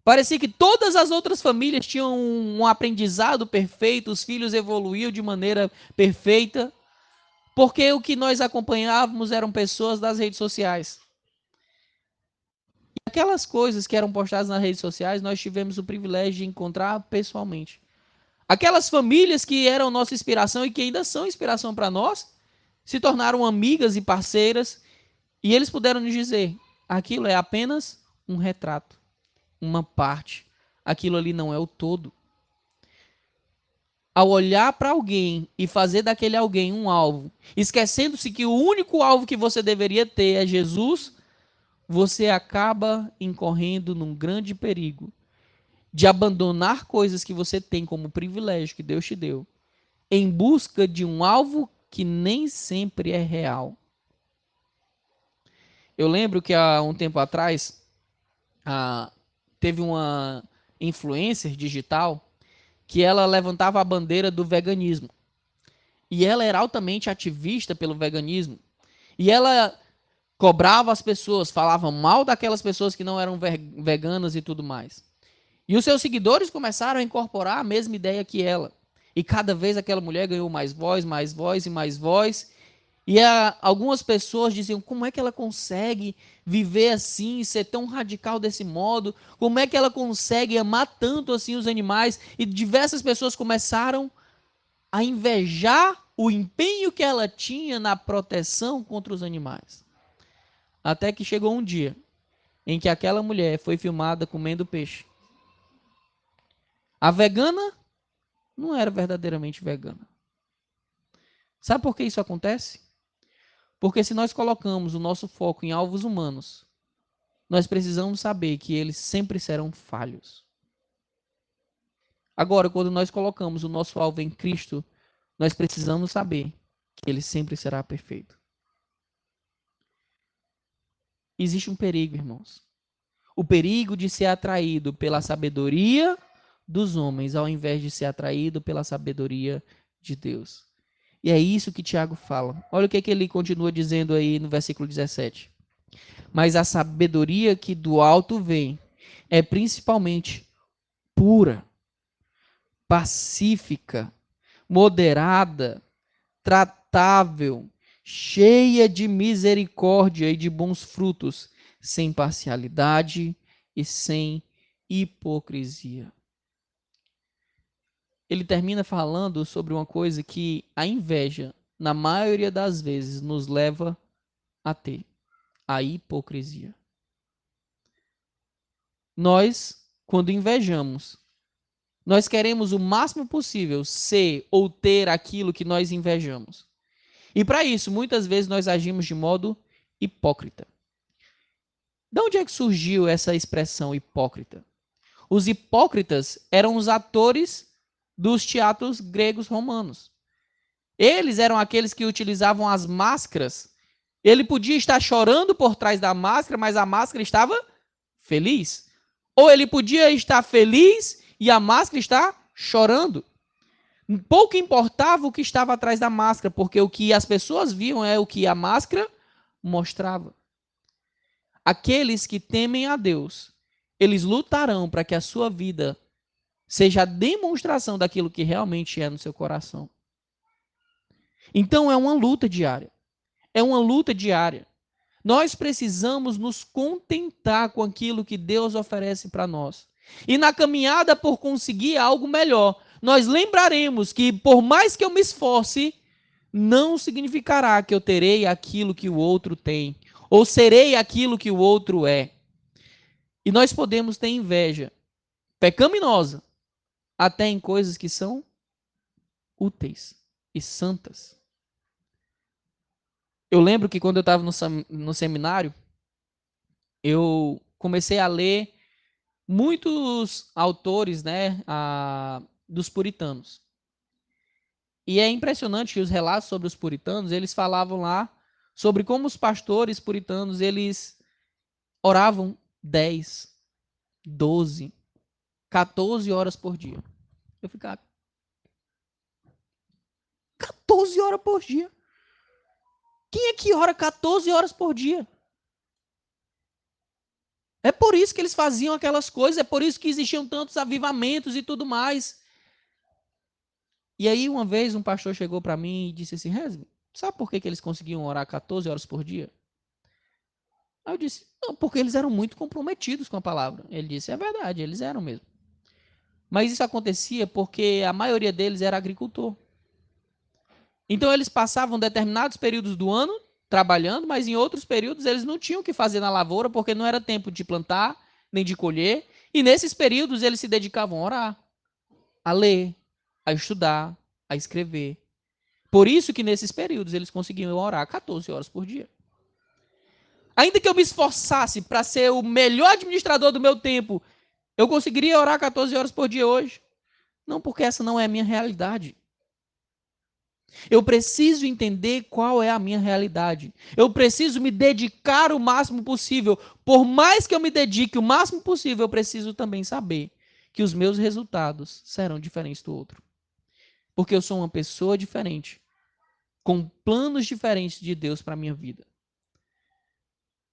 parecia que todas as outras famílias tinham um aprendizado perfeito, os filhos evoluíam de maneira perfeita, porque o que nós acompanhávamos eram pessoas das redes sociais. E aquelas coisas que eram postadas nas redes sociais, nós tivemos o privilégio de encontrar pessoalmente. Aquelas famílias que eram nossa inspiração e que ainda são inspiração para nós, se tornaram amigas e parceiras, e eles puderam nos dizer, aquilo é apenas um retrato, uma parte. Aquilo ali não é o todo. Ao olhar para alguém e fazer daquele alguém um alvo, esquecendo-se que o único alvo que você deveria ter é Jesus, você acaba incorrendo num grande perigo de abandonar coisas que você tem como privilégio que Deus te deu, em busca de um alvo que nem sempre é real. Eu lembro que há um tempo atrás, teve uma influencer digital que ela levantava a bandeira do veganismo. E ela era altamente ativista pelo veganismo. E ela cobrava as pessoas, falava mal daquelas pessoas que não eram veganas e tudo mais. E os seus seguidores começaram a incorporar a mesma ideia que ela. E cada vez aquela mulher ganhou mais voz e mais voz. E algumas pessoas diziam, como é que ela consegue viver assim, ser tão radical desse modo? Como é que ela consegue amar tanto assim os animais? E diversas pessoas começaram a invejar o empenho que ela tinha na proteção contra os animais. Até que chegou um dia em que aquela mulher foi filmada comendo peixe. A vegana não era verdadeiramente vegana. Sabe por que isso acontece? Porque se nós colocamos o nosso foco em alvos humanos, nós precisamos saber que eles sempre serão falhos. Agora, quando nós colocamos o nosso alvo em Cristo, nós precisamos saber que ele sempre será perfeito. Existe um perigo, irmãos. O perigo de ser atraído pela sabedoria dos homens, ao invés de ser atraído pela sabedoria de Deus. E é isso que Tiago fala. Olha o que ele continua dizendo aí no versículo 17. Mas a sabedoria que do alto vem é principalmente pura, pacífica, moderada, tratável, cheia de misericórdia e de bons frutos, sem parcialidade e sem hipocrisia. Ele termina falando sobre uma coisa que a inveja, na maioria das vezes, nos leva a ter: a hipocrisia. Nós, quando invejamos, nós queremos o máximo possível ser ou ter aquilo que nós invejamos. E para isso, muitas vezes nós agimos de modo hipócrita. De onde é que surgiu essa expressão hipócrita? Os hipócritas eram os atores dos teatros gregos romanos. Eles eram aqueles que utilizavam as máscaras. Ele podia estar chorando por trás da máscara, mas a máscara estava feliz. Ou ele podia estar feliz e a máscara está chorando. Pouco importava o que estava atrás da máscara, porque o que as pessoas viam é o que a máscara mostrava. Aqueles que temem a Deus, eles lutarão para que a sua vida seja a demonstração daquilo que realmente é no seu coração. Então é uma luta diária. É uma luta diária. Nós precisamos nos contentar com aquilo que Deus oferece para nós. E na caminhada por conseguir algo melhor, nós lembraremos que por mais que eu me esforce, não significará que eu terei aquilo que o outro tem, ou serei aquilo que o outro é. E nós podemos ter inveja pecaminosa até em coisas que são úteis e santas. Eu lembro que quando eu estava no seminário, eu comecei a ler muitos autores, né, dos puritanos. E é impressionante que os relatos sobre os puritanos, eles falavam lá sobre como os pastores puritanos, eles oravam 10, 12, 14 horas por dia. Eu ficava, 14 horas por dia? Quem é que ora 14 horas por dia? É por isso que eles faziam aquelas coisas, é por isso que existiam tantos avivamentos e tudo mais. E aí, uma vez, um pastor chegou para mim e disse assim, Resme, sabe por que eles conseguiam orar 14 horas por dia? Aí eu disse, não, porque eles eram muito comprometidos com a palavra. Ele disse, é verdade, eles eram mesmo. Mas isso acontecia porque a maioria deles era agricultor. Então, eles passavam determinados períodos do ano trabalhando, mas em outros períodos eles não tinham o que fazer na lavoura, porque não era tempo de plantar, nem de colher. E nesses períodos eles se dedicavam a orar, a ler, a estudar, a escrever. Por isso que nesses períodos eles conseguiam orar 14 horas por dia. Ainda que eu me esforçasse para ser o melhor administrador do meu tempo, eu conseguiria orar 14 horas por dia hoje? Não, porque essa não é a minha realidade. Eu preciso entender qual é a minha realidade. Eu preciso me dedicar o máximo possível. Por mais que eu me dedique o máximo possível, eu preciso também saber que os meus resultados serão diferentes do outro. Porque eu sou uma pessoa diferente, com planos diferentes de Deus para a minha vida.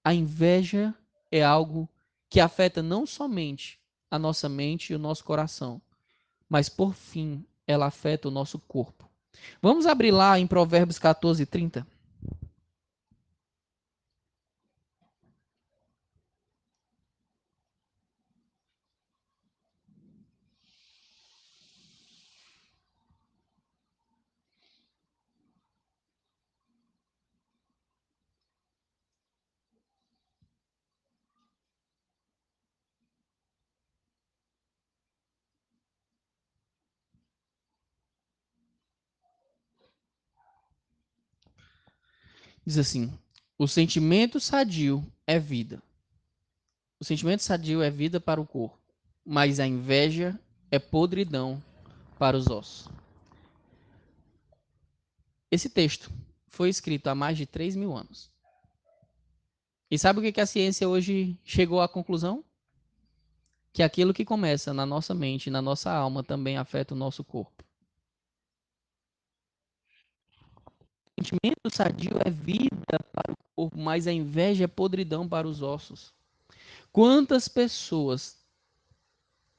A inveja é algo que afeta não somente a nossa mente e o nosso coração, mas por fim, ela afeta o nosso corpo. Vamos abrir lá em Provérbios 14, 30. Diz assim: o sentimento sadio é vida. O sentimento sadio é vida para o corpo, mas a inveja é podridão para os ossos. Esse texto foi escrito há mais de 3.000 anos. E sabe o que a ciência hoje chegou à conclusão? Que aquilo que começa na nossa mente e na nossa alma também afeta o nosso corpo. O sentimento sadio é vida para o corpo, mas a inveja é podridão para os ossos. Quantas pessoas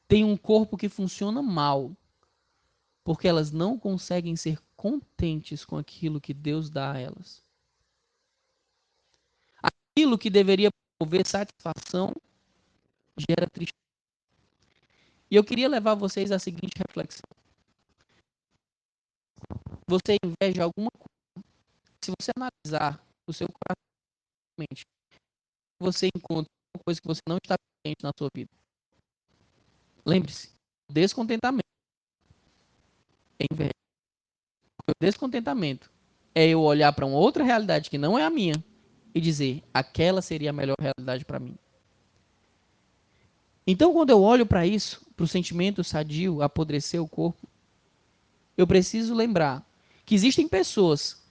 têm um corpo que funciona mal porque elas não conseguem ser contentes com aquilo que Deus dá a elas? Aquilo que deveria promover satisfação gera tristeza. E eu queria levar vocês à seguinte reflexão. Você inveja alguma coisa? Se você analisar o seu coração, você encontra uma coisa que você não está contente na sua vida. Lembre-se, descontentamento é inveja. O descontentamento é eu olhar para uma outra realidade que não é a minha e dizer, aquela seria a melhor realidade para mim. Então, quando eu olho para isso, para o sentimento sadio, apodrecer o corpo, eu preciso lembrar que existem pessoas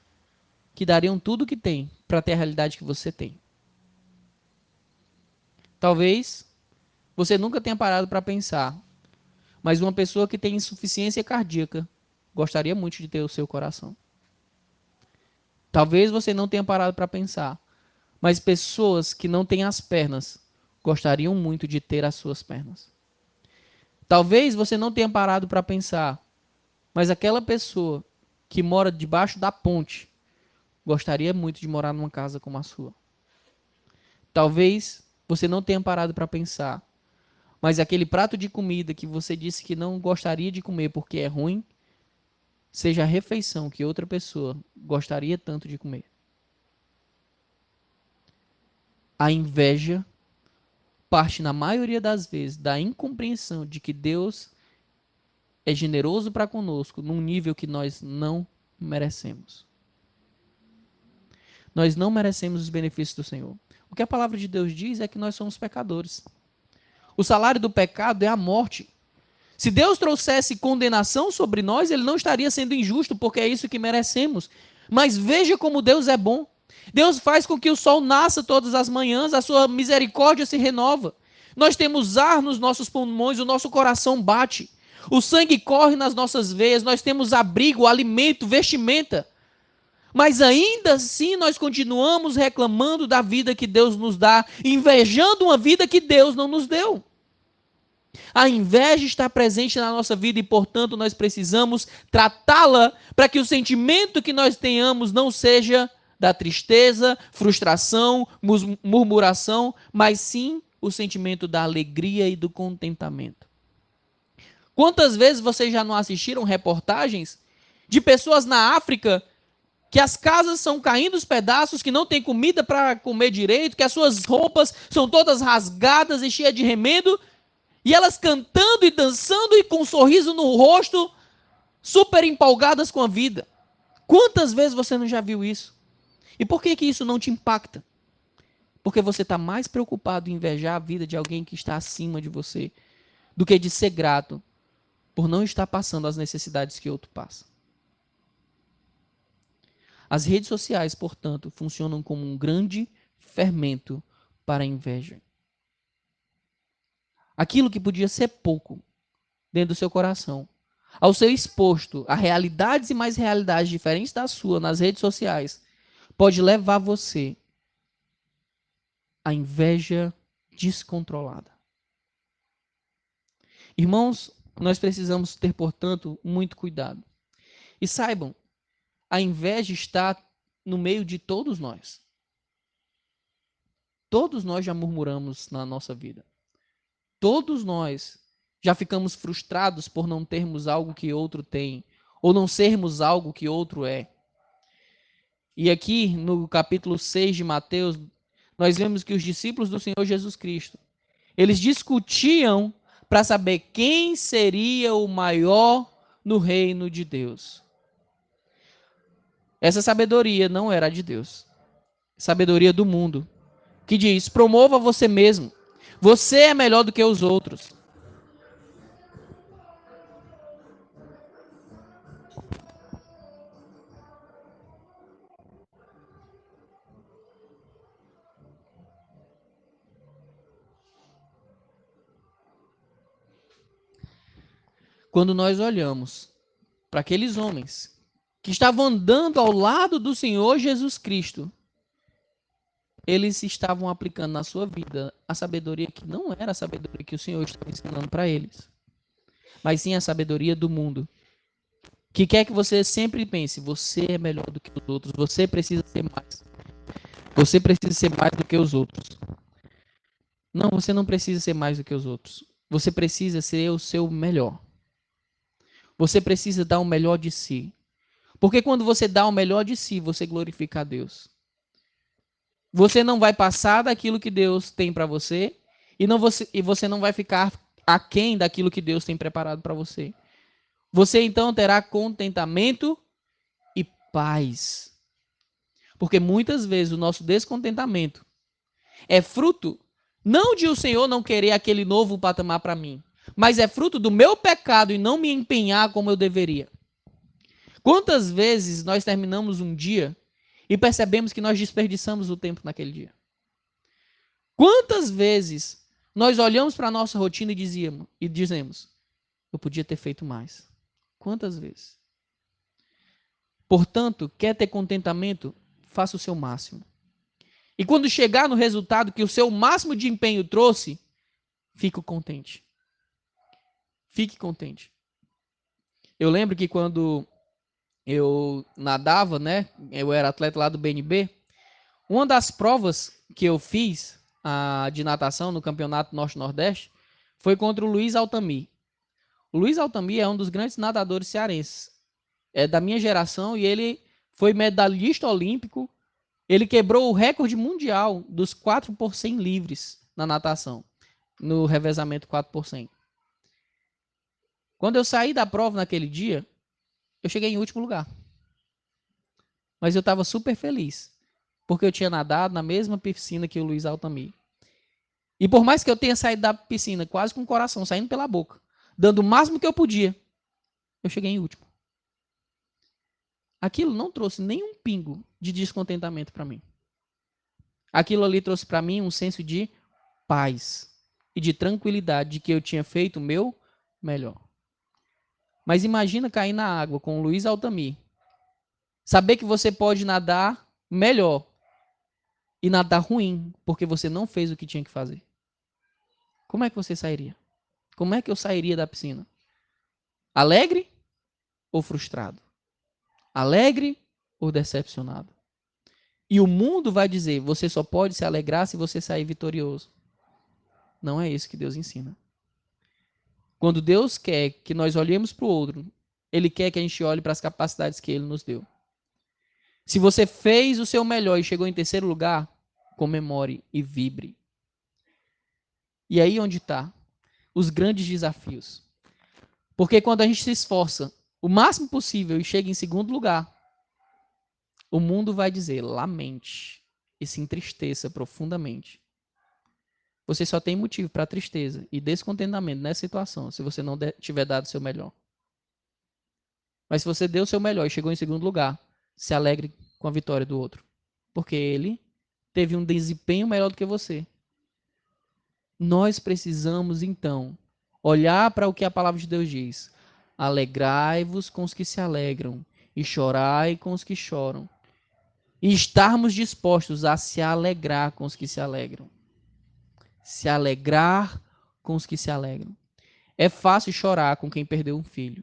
que dariam tudo o que têm para ter a realidade que você tem. Talvez você nunca tenha parado para pensar Mas uma pessoa que tem insuficiência cardíaca gostaria muito de ter o seu coração. Talvez você não tenha parado para pensar, mas pessoas que não têm as pernas gostariam muito de ter as suas pernas. Talvez você não tenha parado para pensar, mas aquela pessoa que mora debaixo da ponte gostaria muito de morar numa casa como a sua. Talvez você não tenha parado para pensar, mas aquele prato de comida que você disse que não gostaria de comer porque é ruim, seja a refeição que outra pessoa gostaria tanto de comer. A inveja parte, na maioria das vezes, da incompreensão de que Deus é generoso para conosco num nível que nós não merecemos. Nós não merecemos os benefícios do Senhor. O que a palavra de Deus diz é que nós somos pecadores. O salário do pecado é a morte. Se Deus trouxesse condenação sobre nós, ele não estaria sendo injusto, porque é isso que merecemos. Mas veja como Deus é bom. Deus faz com que o sol nasça todas as manhãs, a sua misericórdia se renova. Nós temos ar nos nossos pulmões, o nosso coração bate. O sangue corre nas nossas veias, nós temos abrigo, alimento, vestimenta. Mas ainda assim nós continuamos reclamando da vida que Deus nos dá, invejando uma vida que Deus não nos deu. A inveja está presente na nossa vida e, portanto, nós precisamos tratá-la para que o sentimento que nós tenhamos não seja da tristeza, frustração, murmuração, mas sim o sentimento da alegria e do contentamento. Quantas vezes vocês já não assistiram reportagens de pessoas na África que as casas são caindo aos pedaços, que não tem comida para comer direito, que as suas roupas são todas rasgadas e cheias de remendo, e elas cantando e dançando e com um sorriso no rosto, super empolgadas com a vida. Quantas vezes você não já viu isso? E por que isso não te impacta? Porque você está mais preocupado em invejar a vida de alguém que está acima de você do que de ser grato por não estar passando as necessidades que outro passa. As redes sociais, portanto, funcionam como um grande fermento para a inveja. Aquilo que podia ser pouco dentro do seu coração, ao ser exposto a realidades e mais realidades diferentes da sua nas redes sociais, pode levar você à inveja descontrolada. Irmãos, nós precisamos ter, portanto, muito cuidado. E saibam, a inveja está no meio de todos nós. Todos nós já murmuramos na nossa vida. Todos nós já ficamos frustrados por não termos algo que outro tem, ou não sermos algo que outro é. E aqui no capítulo 6 de Mateus, nós vemos que os discípulos do Senhor Jesus Cristo, eles discutiam para saber quem seria o maior no reino de Deus. Essa sabedoria não era de Deus. Sabedoria do mundo, que diz: promova você mesmo. Você é melhor do que os outros. Quando nós olhamos para aqueles homens que estavam andando ao lado do Senhor Jesus Cristo, eles estavam aplicando na sua vida a sabedoria que não era a sabedoria que o Senhor estava ensinando para eles, mas sim a sabedoria do mundo, que quer que você sempre pense: você é melhor do que os outros, você precisa ser mais. Você precisa ser mais do que os outros. Não, você não precisa ser mais do que os outros. Você precisa ser o seu melhor. Você precisa dar o melhor de si. Porque quando você dá o melhor de si, você glorifica a Deus. Você não vai passar daquilo que Deus tem para você e você não vai ficar aquém daquilo que Deus tem preparado para você. Você então terá contentamento e paz. Porque muitas vezes o nosso descontentamento é fruto não de o Senhor não querer aquele novo patamar para mim, mas é fruto do meu pecado e não me empenhar como eu deveria. Quantas vezes nós terminamos um dia e percebemos que nós desperdiçamos o tempo naquele dia? Quantas vezes nós olhamos para a nossa rotina e dizemos: Eu podia ter feito mais. Quantas vezes? Portanto, quer ter contentamento? Faça o seu máximo. E quando chegar no resultado que o seu máximo de empenho trouxe, fique contente. Fique contente. Eu lembro que quando eu nadava, né? Eu era atleta lá do BNB. Uma das provas que eu fiz de natação no Campeonato Norte-Nordeste foi contra o Luiz Altamir. O Luiz Altamir é um dos grandes nadadores cearenses. É da minha geração e ele foi medalhista olímpico. Ele quebrou o recorde mundial dos 4 por 100 livres na natação, no revezamento 4 por 100. Quando eu saí da prova naquele dia, eu cheguei em último lugar. Mas eu estava super feliz, porque eu tinha nadado na mesma piscina que o Luiz Altamir. E por mais que eu tenha saído da piscina quase com o coração saindo pela boca, dando o máximo que eu podia, eu cheguei em último. Aquilo não trouxe nenhum pingo de descontentamento para mim. Aquilo ali trouxe para mim um senso de paz e de tranquilidade de que eu tinha feito o meu melhor. Mas imagina cair na água com o Luiz Altamir. Saber que você pode nadar melhor e nadar ruim porque você não fez o que tinha que fazer. Como é que você sairia? Como é que eu sairia da piscina? Alegre ou frustrado? Alegre ou decepcionado? E o mundo vai dizer, você só pode se alegrar se você sair vitorioso. Não é isso que Deus ensina. Quando Deus quer que nós olhemos para o outro, Ele quer que a gente olhe para as capacidades que Ele nos deu. Se você fez o seu melhor e chegou em terceiro lugar, comemore e vibre. E aí onde está os grandes desafios. Porque quando a gente se esforça o máximo possível e chega em segundo lugar, o mundo vai dizer, lamente e se entristeça profundamente. Você só tem motivo para tristeza e descontentamento nessa situação se você não tiver dado o seu melhor. Mas se você deu o seu melhor e chegou em segundo lugar, se alegre com a vitória do outro. Porque ele teve um desempenho melhor do que você. Nós precisamos, então, olhar para o que a palavra de Deus diz. Alegrai-vos com os que se alegram e chorai com os que choram. E estarmos dispostos a se alegrar com os que se alegram. Se alegrar com os que se alegram. É fácil chorar com quem perdeu um filho.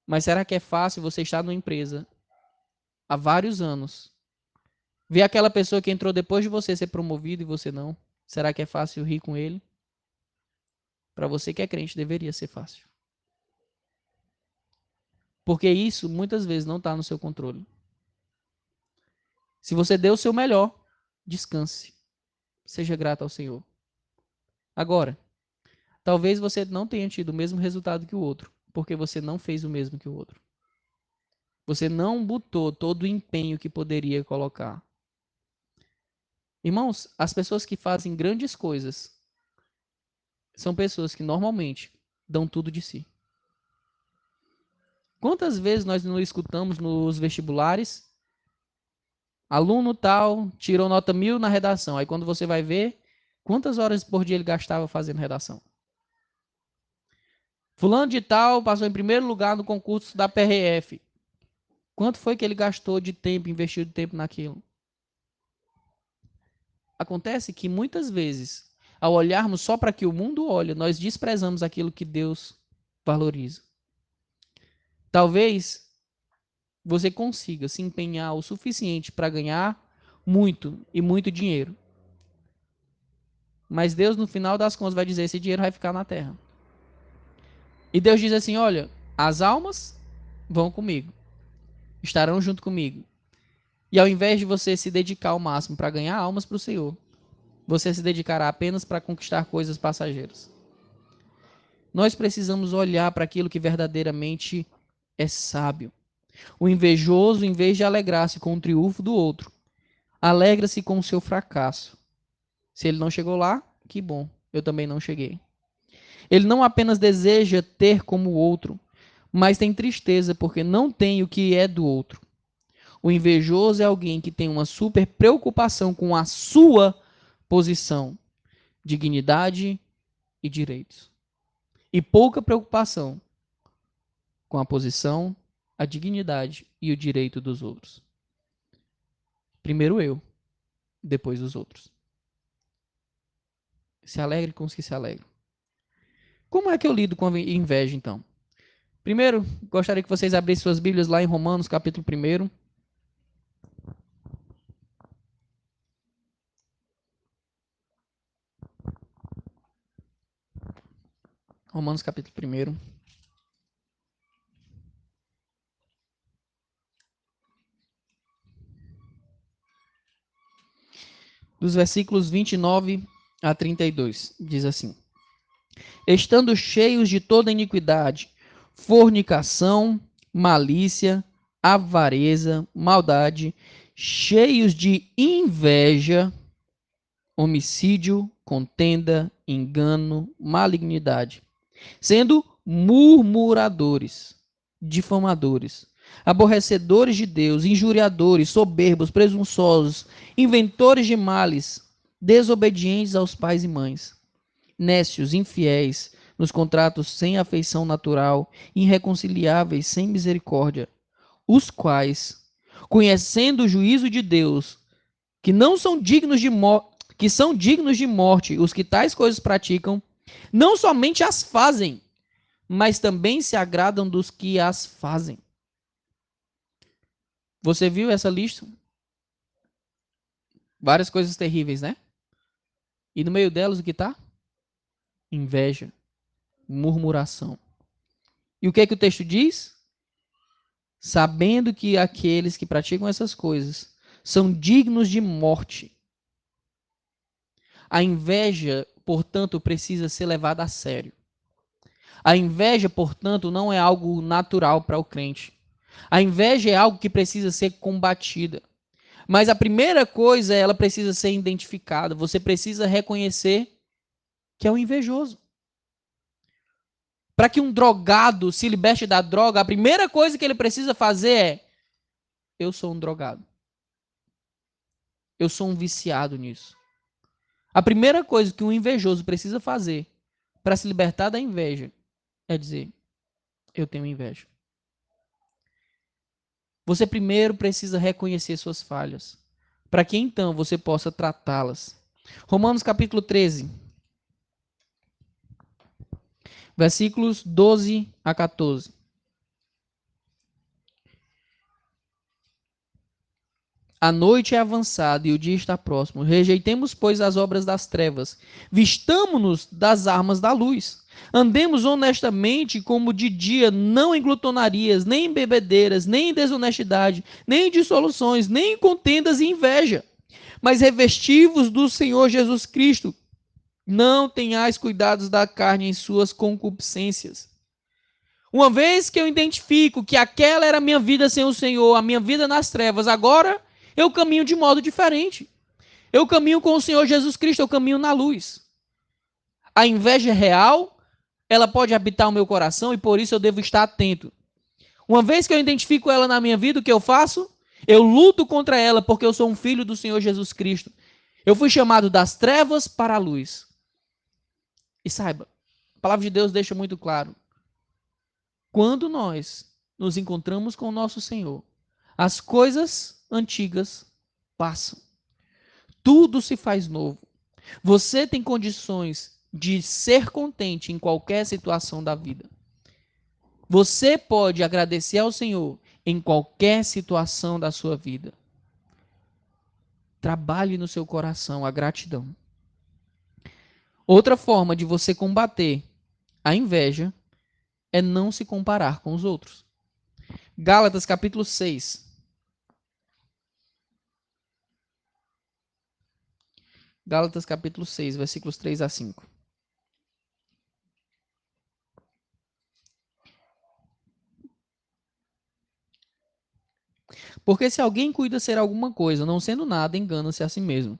Mas será que é fácil você estar numa empresa há vários anos, ver aquela pessoa que entrou depois de você ser promovido e você não? Será que é fácil rir com ele? Para você que é crente, deveria ser fácil. Porque isso, muitas vezes, não está no seu controle. Se você deu o seu melhor, descanse. Seja grato ao Senhor. Agora, talvez você não tenha tido o mesmo resultado que o outro, porque você não fez o mesmo que o outro. Você não botou todo o empenho que poderia colocar. Irmãos, as pessoas que fazem grandes coisas são pessoas que normalmente dão tudo de si. Quantas vezes nós não escutamos nos vestibulares? Aluno tal tirou nota 1000 na redação. Aí quando você vai ver, quantas horas por dia ele gastava fazendo redação? Fulano de tal passou em primeiro lugar no concurso da PRF. Quanto foi que ele gastou de tempo, investiu de tempo naquilo? Acontece que muitas vezes, ao olharmos só para que o mundo olha, nós desprezamos aquilo que Deus valoriza. Talvez você consiga se empenhar o suficiente para ganhar muito e muito dinheiro. Mas Deus, no final das contas, vai dizer: esse dinheiro vai ficar na terra. E Deus diz assim: olha, as almas vão comigo, estarão junto comigo. E ao invés de você se dedicar ao máximo para ganhar almas para o Senhor, você se dedicará apenas para conquistar coisas passageiras. Nós precisamos olhar para aquilo que verdadeiramente é sábio. O invejoso, em vez de alegrar-se com o triunfo do outro, alegra-se com o seu fracasso. Se ele não chegou lá, que bom, eu também não cheguei. Ele não apenas deseja ter como o outro, mas tem tristeza porque não tem o que é do outro. O invejoso é alguém que tem uma super preocupação com a sua posição, dignidade e direitos. e pouca preocupação com a posição, a dignidade e o direito dos outros. Primeiro eu, depois os outros. Se alegre com os que se alegram. Como é que eu lido com a inveja, então? Primeiro, gostaria que vocês abrissem suas Bíblias lá em Romanos, capítulo 1. Romanos, capítulo 1. Dos versículos 29 a 32. Diz assim: Estando cheios de toda iniquidade, fornicação, malícia, avareza, maldade, cheios de inveja, homicídio, contenda, engano, malignidade, sendo murmuradores, difamadores, aborrecedores de Deus, injuriadores, soberbos, presunçosos, inventores de males, desobedientes aos pais e mães, nécios, infiéis, nos contratos sem afeição natural, irreconciliáveis, sem misericórdia, os quais, conhecendo o juízo de Deus, que não são dignos de que são dignos de morte, os que tais coisas praticam, não somente as fazem, mas também se agradam dos que as fazem. Você viu essa lista? Várias coisas terríveis, né? E no meio delas o que está? Inveja, murmuração. E o que é que o texto diz? Sabendo que aqueles que praticam essas coisas são dignos de morte. A inveja, portanto, precisa ser levada a sério. A inveja, portanto, não é algo natural para o crente. A inveja é algo que precisa ser combatida. Mas a primeira coisa, ela precisa ser identificada. Você precisa reconhecer que é um invejoso. Para que um drogado se liberte da droga, a primeira coisa que ele precisa fazer é: eu sou um drogado. Eu sou um viciado nisso. A primeira coisa que um invejoso precisa fazer para se libertar da inveja é dizer: eu tenho inveja. Você primeiro precisa reconhecer suas falhas, para que então você possa tratá-las. Romanos capítulo 13, versículos 12 a 14. A noite é avançada e o dia está próximo. Rejeitemos, pois, as obras das trevas. Vistamo-nos das armas da luz. Andemos honestamente como de dia, não em glutonarias, nem em bebedeiras, nem em desonestidade, nem em dissoluções, nem em contendas e inveja. Mas revesti-vos do Senhor Jesus Cristo. Não tenhais cuidados da carne em suas concupiscências. Uma vez que eu identifico que aquela era a minha vida sem o Senhor, a minha vida nas trevas, agora eu caminho de modo diferente. Eu caminho com o Senhor Jesus Cristo, eu caminho na luz. A inveja é real, ela pode habitar o meu coração e por isso eu devo estar atento. Uma vez que eu identifico ela na minha vida, o que eu faço? Eu luto contra ela porque eu sou um filho do Senhor Jesus Cristo. Eu fui chamado das trevas para a luz. E saiba, a palavra de Deus deixa muito claro. Quando nós nos encontramos com o nosso Senhor, as coisas antigas passam. Tudo se faz novo. Você tem condições de ser contente em qualquer situação da vida. Você pode agradecer ao Senhor em qualquer situação da sua vida. Trabalhe no seu coração a gratidão. Outra forma de você combater a inveja é não se comparar com os outros. Gálatas capítulo 6. Gálatas capítulo 6, versículos 3 a 5. Porque se alguém cuida ser alguma coisa, não sendo nada, engana-se a si mesmo.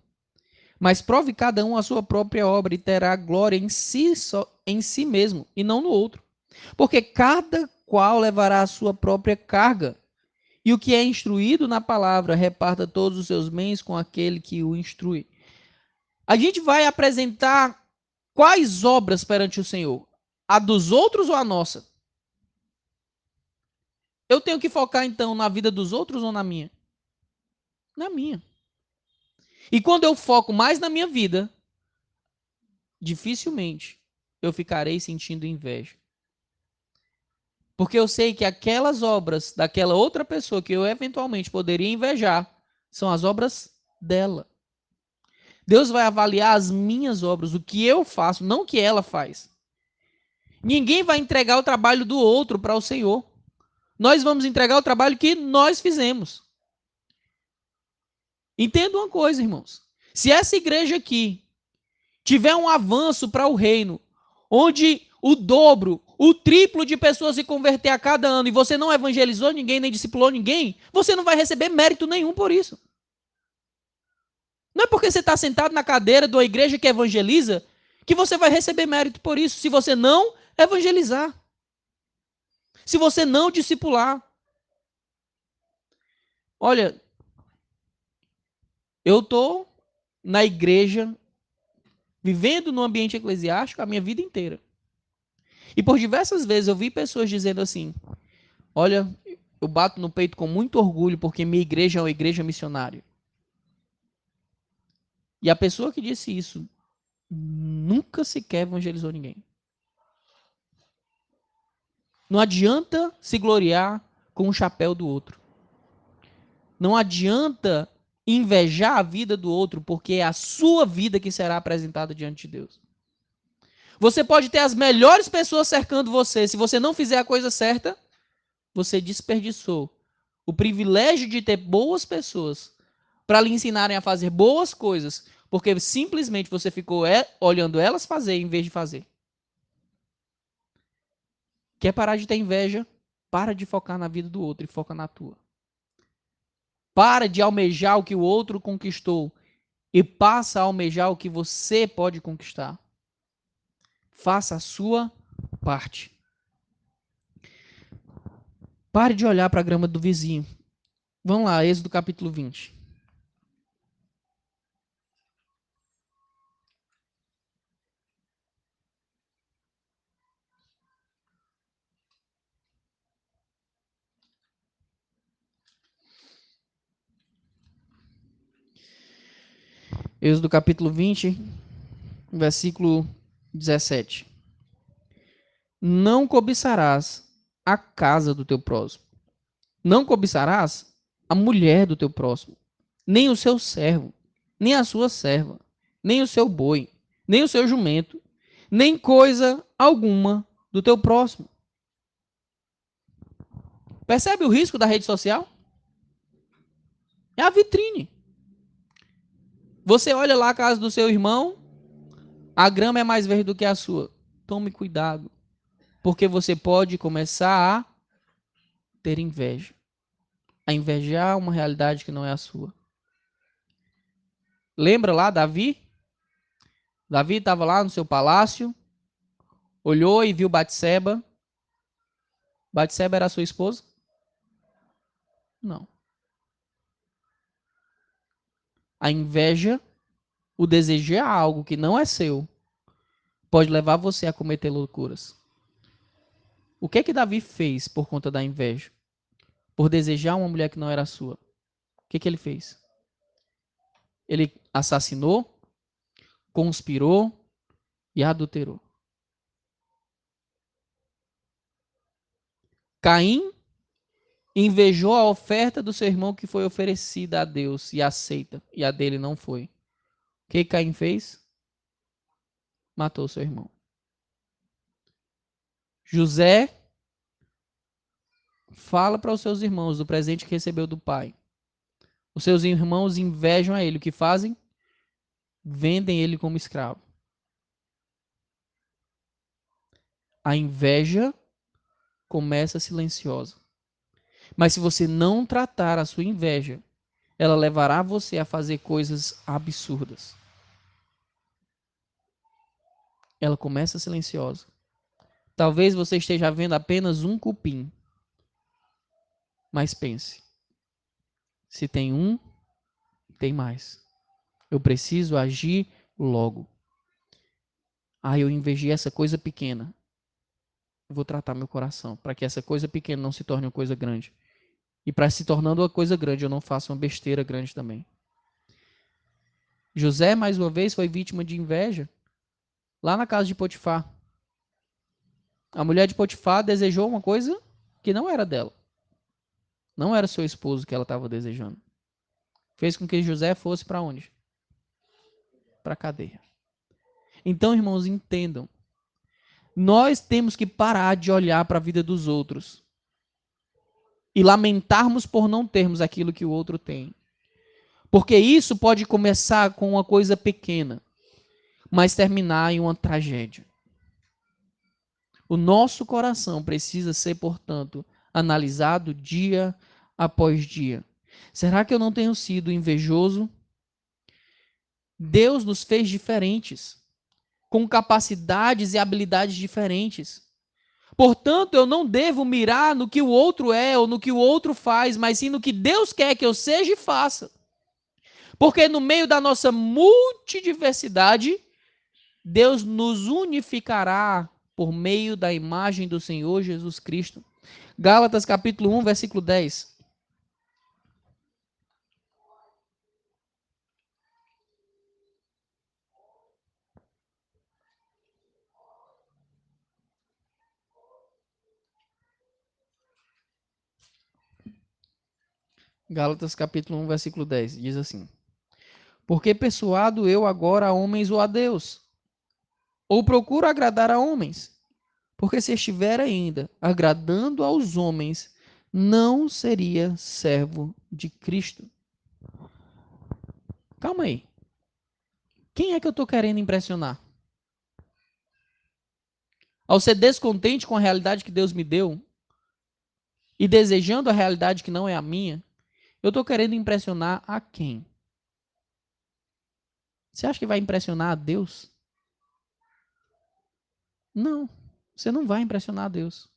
Mas prove cada um a sua própria obra e terá glória em si mesmo, e não no outro. Porque cada qual levará a sua própria carga. E o que é instruído na palavra, reparta todos os seus bens com aquele que o instrui. A gente vai apresentar quais obras perante o Senhor? A dos outros ou a nossa? Eu tenho que focar, então, na vida dos outros ou na minha? Na minha. E quando eu foco mais na minha vida, dificilmente eu ficarei sentindo inveja. Porque eu sei que aquelas obras daquela outra pessoa que eu eventualmente poderia invejar são as obras dela. Deus vai avaliar as minhas obras, o que eu faço, não o que ela faz. Ninguém vai entregar o trabalho do outro para o Senhor. Nós vamos entregar o trabalho que nós fizemos. Entenda uma coisa, irmãos. Se essa igreja aqui tiver um avanço para o reino, onde o dobro, o triplo de pessoas se converter a cada ano e você não evangelizou ninguém, nem discipulou ninguém, você não vai receber mérito nenhum por isso. Não é porque você está sentado na cadeira de uma igreja que evangeliza que você vai receber mérito por isso, se você não evangelizar. Se você não discipular. Olha, eu estou na igreja, vivendo no ambiente eclesiástico a minha vida inteira. E por diversas vezes eu vi pessoas dizendo assim: olha, eu bato no peito com muito orgulho porque minha igreja é uma igreja missionária. E a pessoa que disse isso nunca sequer evangelizou ninguém. Não adianta se gloriar com o chapéu do outro. Não adianta invejar a vida do outro, porque é a sua vida que será apresentada diante de Deus. Você pode ter as melhores pessoas cercando você. Se você não fizer a coisa certa, você desperdiçou o privilégio de ter boas pessoas para lhe ensinarem a fazer boas coisas, porque simplesmente você ficou olhando elas fazer em vez de fazer. Quer parar de ter inveja? Para de focar na vida do outro e foca na tua. Para de almejar o que o outro conquistou e passa a almejar o que você pode conquistar. Faça a sua parte. Pare de olhar para a grama do vizinho. Vamos lá, Êxodo capítulo 20. Êxodo capítulo 20, versículo 17. Não cobiçarás a casa do teu próximo. Não cobiçarás a mulher do teu próximo, nem o seu servo, nem a sua serva, nem o seu boi, nem o seu jumento, nem coisa alguma do teu próximo. Percebe o risco da rede social? É a vitrine. Você olha lá a casa do seu irmão, a grama é mais verde do que a sua. Tome cuidado, porque você pode começar a ter inveja. A invejar uma realidade que não é a sua. Lembra lá Davi? Davi estava lá no seu palácio, olhou e viu Batseba. Batseba era sua esposa? Não. A inveja, o desejar algo que não é seu, pode levar você a cometer loucuras. O que Davi fez por conta da inveja? Por desejar uma mulher que não era sua. O que ele fez? Ele assassinou, conspirou e adulterou. Caim invejou a oferta do seu irmão que foi oferecida a Deus e aceita, e a dele não foi. O que Caim fez? Matou seu irmão. José fala para os seus irmãos do presente que recebeu do pai. Os seus irmãos invejam a ele. O que fazem? Vendem ele como escravo. A inveja começa silenciosa. Mas se você não tratar a sua inveja, ela levará você a fazer coisas absurdas. Ela começa silenciosa. Talvez você esteja vendo apenas um cupim. Mas pense. Se tem um, tem mais. Eu preciso agir logo. Eu invejei essa coisa pequena. eu vou tratar meu coração, para que essa coisa pequena não se torne uma coisa grande. E para se tornando uma coisa grande, eu não faça uma besteira grande também. José, mais uma vez, foi vítima de inveja lá na casa de Potifar. A mulher de Potifar desejou uma coisa que não era dela. Não era seu esposo que ela estava desejando. Fez com que José fosse para onde? Para a cadeia. Então, irmãos, entendam. Nós temos que parar de olhar para a vida dos outros e lamentarmos por não termos aquilo que o outro tem. Porque isso pode começar com uma coisa pequena, mas terminar em uma tragédia. O nosso coração precisa ser, portanto, analisado dia após dia. Será que eu não tenho sido invejoso? Deus nos fez diferentes, com capacidades e habilidades diferentes. Portanto, eu não devo mirar no que o outro é ou no que o outro faz, mas sim no que Deus quer que eu seja e faça. Porque no meio da nossa multidiversidade, Deus nos unificará por meio da imagem do Senhor Jesus Cristo. Gálatas capítulo 1, versículo 10. Gálatas capítulo 1, versículo 10. Diz assim: Porque persuado eu agora a homens ou a Deus? Ou procuro agradar a homens? Porque se estiver ainda agradando aos homens, não seria servo de Cristo. Calma aí. Quem é que eu estou querendo impressionar? Ao ser descontente com a realidade que Deus me deu e desejando a realidade que não é a minha, eu estou querendo impressionar a quem? Você acha que vai impressionar a Deus? Não. Você não vai impressionar a Deus.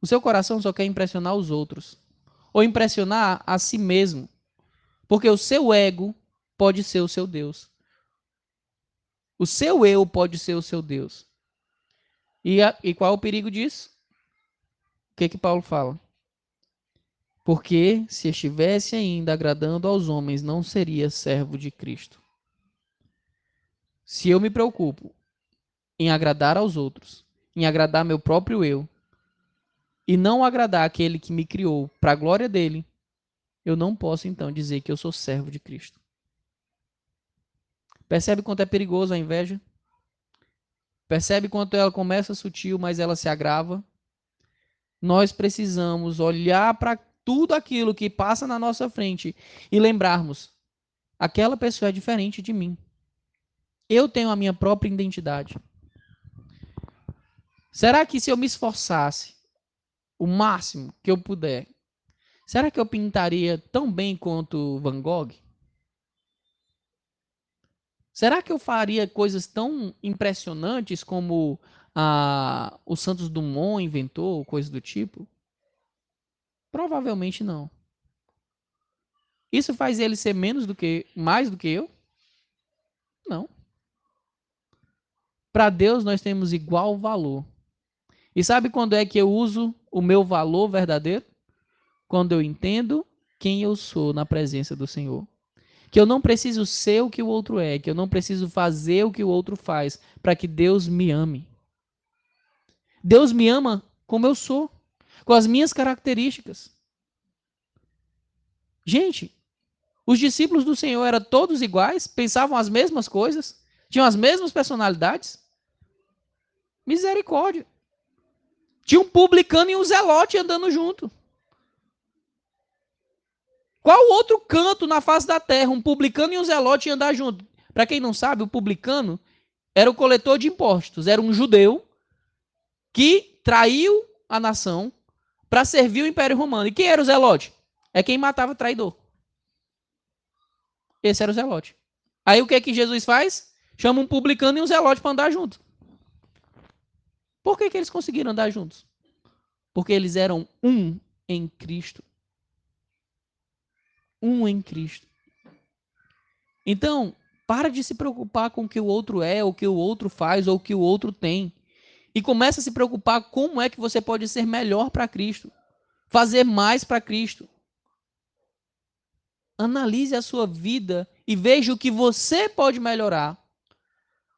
O seu coração só quer impressionar os outros. Ou impressionar a si mesmo. Porque o seu ego pode ser o seu Deus. O seu eu pode ser o seu Deus. E qual é o perigo disso? O que Paulo fala? Porque se estivesse ainda agradando aos homens, não seria servo de Cristo. Se eu me preocupo em agradar aos outros, em agradar meu próprio eu, e não agradar aquele que me criou para a glória dele, eu não posso então dizer que eu sou servo de Cristo. Percebe quanto é perigoso a inveja? Percebe quanto ela começa sutil, mas ela se agrava? Nós precisamos olhar para tudo aquilo que passa na nossa frente e lembrarmos: aquela pessoa é diferente de mim. Eu tenho a minha própria identidade. Será que se eu me esforçasse o máximo que eu puder, será que eu pintaria tão bem quanto Van Gogh? Será que eu faria coisas tão impressionantes como o Santos Dumont inventou, coisa do tipo? Provavelmente não. Isso faz ele ser mais do que eu? Não. Para Deus nós temos igual valor. E sabe quando é que eu uso o meu valor verdadeiro? Quando eu entendo quem eu sou na presença do Senhor. Que eu não preciso ser o que o outro é, que eu não preciso fazer o que o outro faz, para que Deus me ame. Deus me ama como eu sou, com as minhas características. Gente, os discípulos do Senhor eram todos iguais, pensavam as mesmas coisas, tinham as mesmas personalidades. Misericórdia. Tinha um publicano e um zelote andando junto. Qual outro canto na face da terra um publicano e um zelote iam andar junto? Para quem não sabe, o publicano era o coletor de impostos, era um judeu que traiu a nação para servir o Império Romano. E quem era o zelote? É quem matava traidor. Esse era o zelote. Aí o que é que Jesus faz? Chama um publicano e um zelote para andar junto. Por que eles conseguiram andar juntos? Porque eles eram um em Cristo. Um em Cristo. Então, para de se preocupar com o que o outro é, o que o outro faz ou o que o outro tem. E começa a se preocupar como é que você pode ser melhor para Cristo. Fazer mais para Cristo. Analise a sua vida e veja o que você pode melhorar.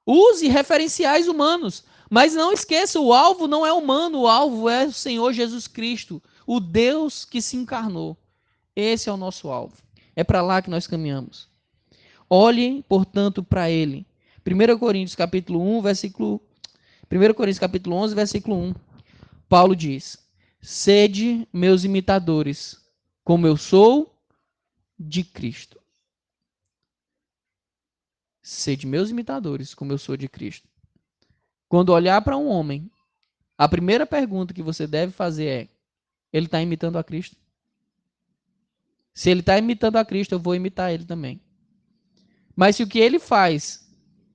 Use referenciais humanos, mas não esqueça, o alvo não é humano, o alvo é o Senhor Jesus Cristo, o Deus que se encarnou. Esse é o nosso alvo. É para lá que nós caminhamos. Olhem, portanto, para ele. 1 Coríntios capítulo 1, versículo 1 Coríntios capítulo 11, versículo 1. Paulo diz: Sede meus imitadores, como eu sou de Cristo. Sede meus imitadores, como eu sou de Cristo. Quando olhar para um homem, a primeira pergunta que você deve fazer é: ele está imitando a Cristo? Se ele está imitando a Cristo, eu vou imitar ele também. Mas se o que ele faz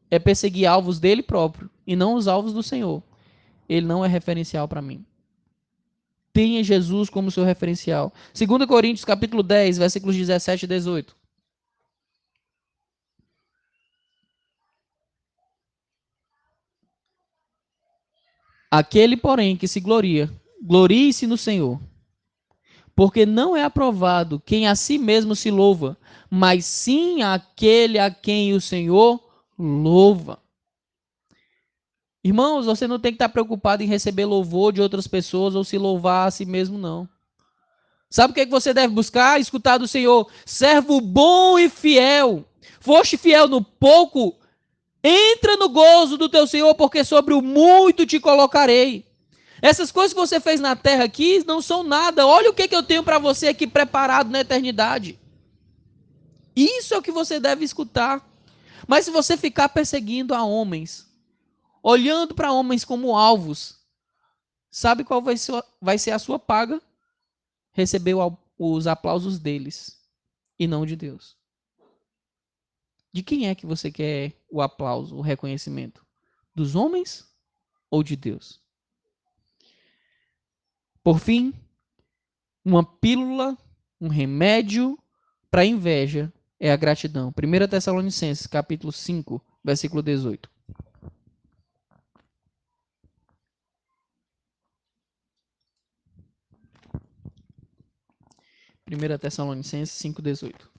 é perseguir alvos dele próprio e não os alvos do Senhor, ele não é referencial para mim. Tenha Jesus como seu referencial. 2 Coríntios capítulo 10, versículos 17 e 18. Aquele, porém, que se gloria, glorie-se no Senhor. Porque não é aprovado quem a si mesmo se louva, mas sim aquele a quem o Senhor louva. Irmãos, você não tem que estar preocupado em receber louvor de outras pessoas ou se louvar a si mesmo, não. Sabe o que você deve buscar? Escutar do Senhor: servo bom e fiel. Foste fiel no pouco, entra no gozo do teu Senhor, porque sobre o muito te colocarei. Essas coisas que você fez na terra aqui não são nada. Olha o que eu tenho para você aqui preparado na eternidade. Isso é o que você deve escutar. Mas se você ficar perseguindo a homens, olhando para homens como alvos, sabe qual vai ser a sua paga? Receber os aplausos deles e não de Deus. De quem é que você quer o aplauso, o reconhecimento? Dos homens ou de Deus? Por fim, uma pílula, um remédio para a inveja é a gratidão. 1 Tessalonicenses, capítulo 5, versículo 18. 1 Tessalonicenses 5, 18.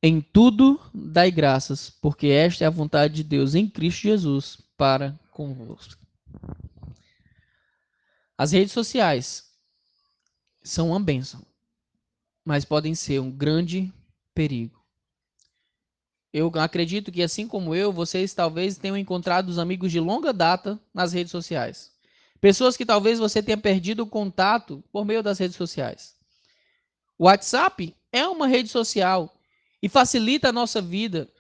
Em tudo dai graças, porque esta é a vontade de Deus em Cristo Jesus para convosco. As redes sociais são uma bênção, mas podem ser um grande perigo. Eu acredito que, assim como eu, vocês talvez tenham encontrado os amigos de longa data nas redes sociais. Pessoas que talvez você tenha perdido o contato por meio das redes sociais. O WhatsApp é uma rede social e facilita a nossa vida,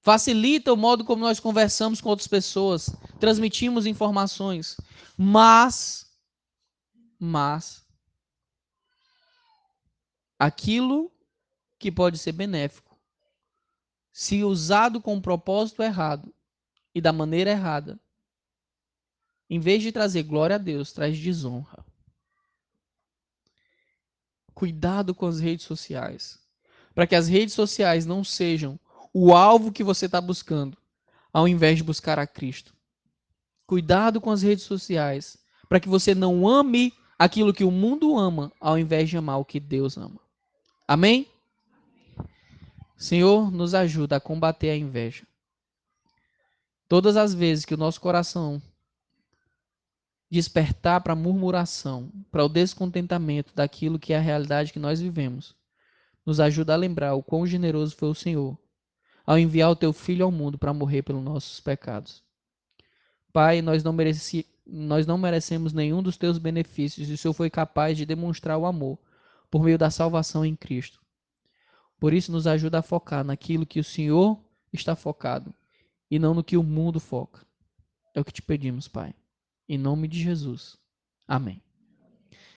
facilita o modo como nós conversamos com outras pessoas, transmitimos informações, mas aquilo que pode ser benéfico, se usado com o propósito errado e da maneira errada, em vez de trazer glória a Deus, traz desonra. Cuidado com as redes sociais, para que as redes sociais não sejam o alvo que você está buscando, ao invés de buscar a Cristo. Cuidado com as redes sociais, para que você não ame aquilo que o mundo ama, ao invés de amar o que Deus ama. Amém? Senhor, nos ajuda a combater a inveja. Todas as vezes que o nosso coração despertar para a murmuração, para o descontentamento daquilo que é a realidade que nós vivemos, nos ajuda a lembrar o quão generoso foi o Senhor ao enviar o teu Filho ao mundo para morrer pelos nossos pecados. Pai, nós não merecemos nenhum dos teus benefícios e o Senhor foi capaz de demonstrar o amor por meio da salvação em Cristo. Por isso, nos ajuda a focar naquilo que o Senhor está focado e não no que o mundo foca. É o que te pedimos, Pai. Em nome de Jesus. Amém.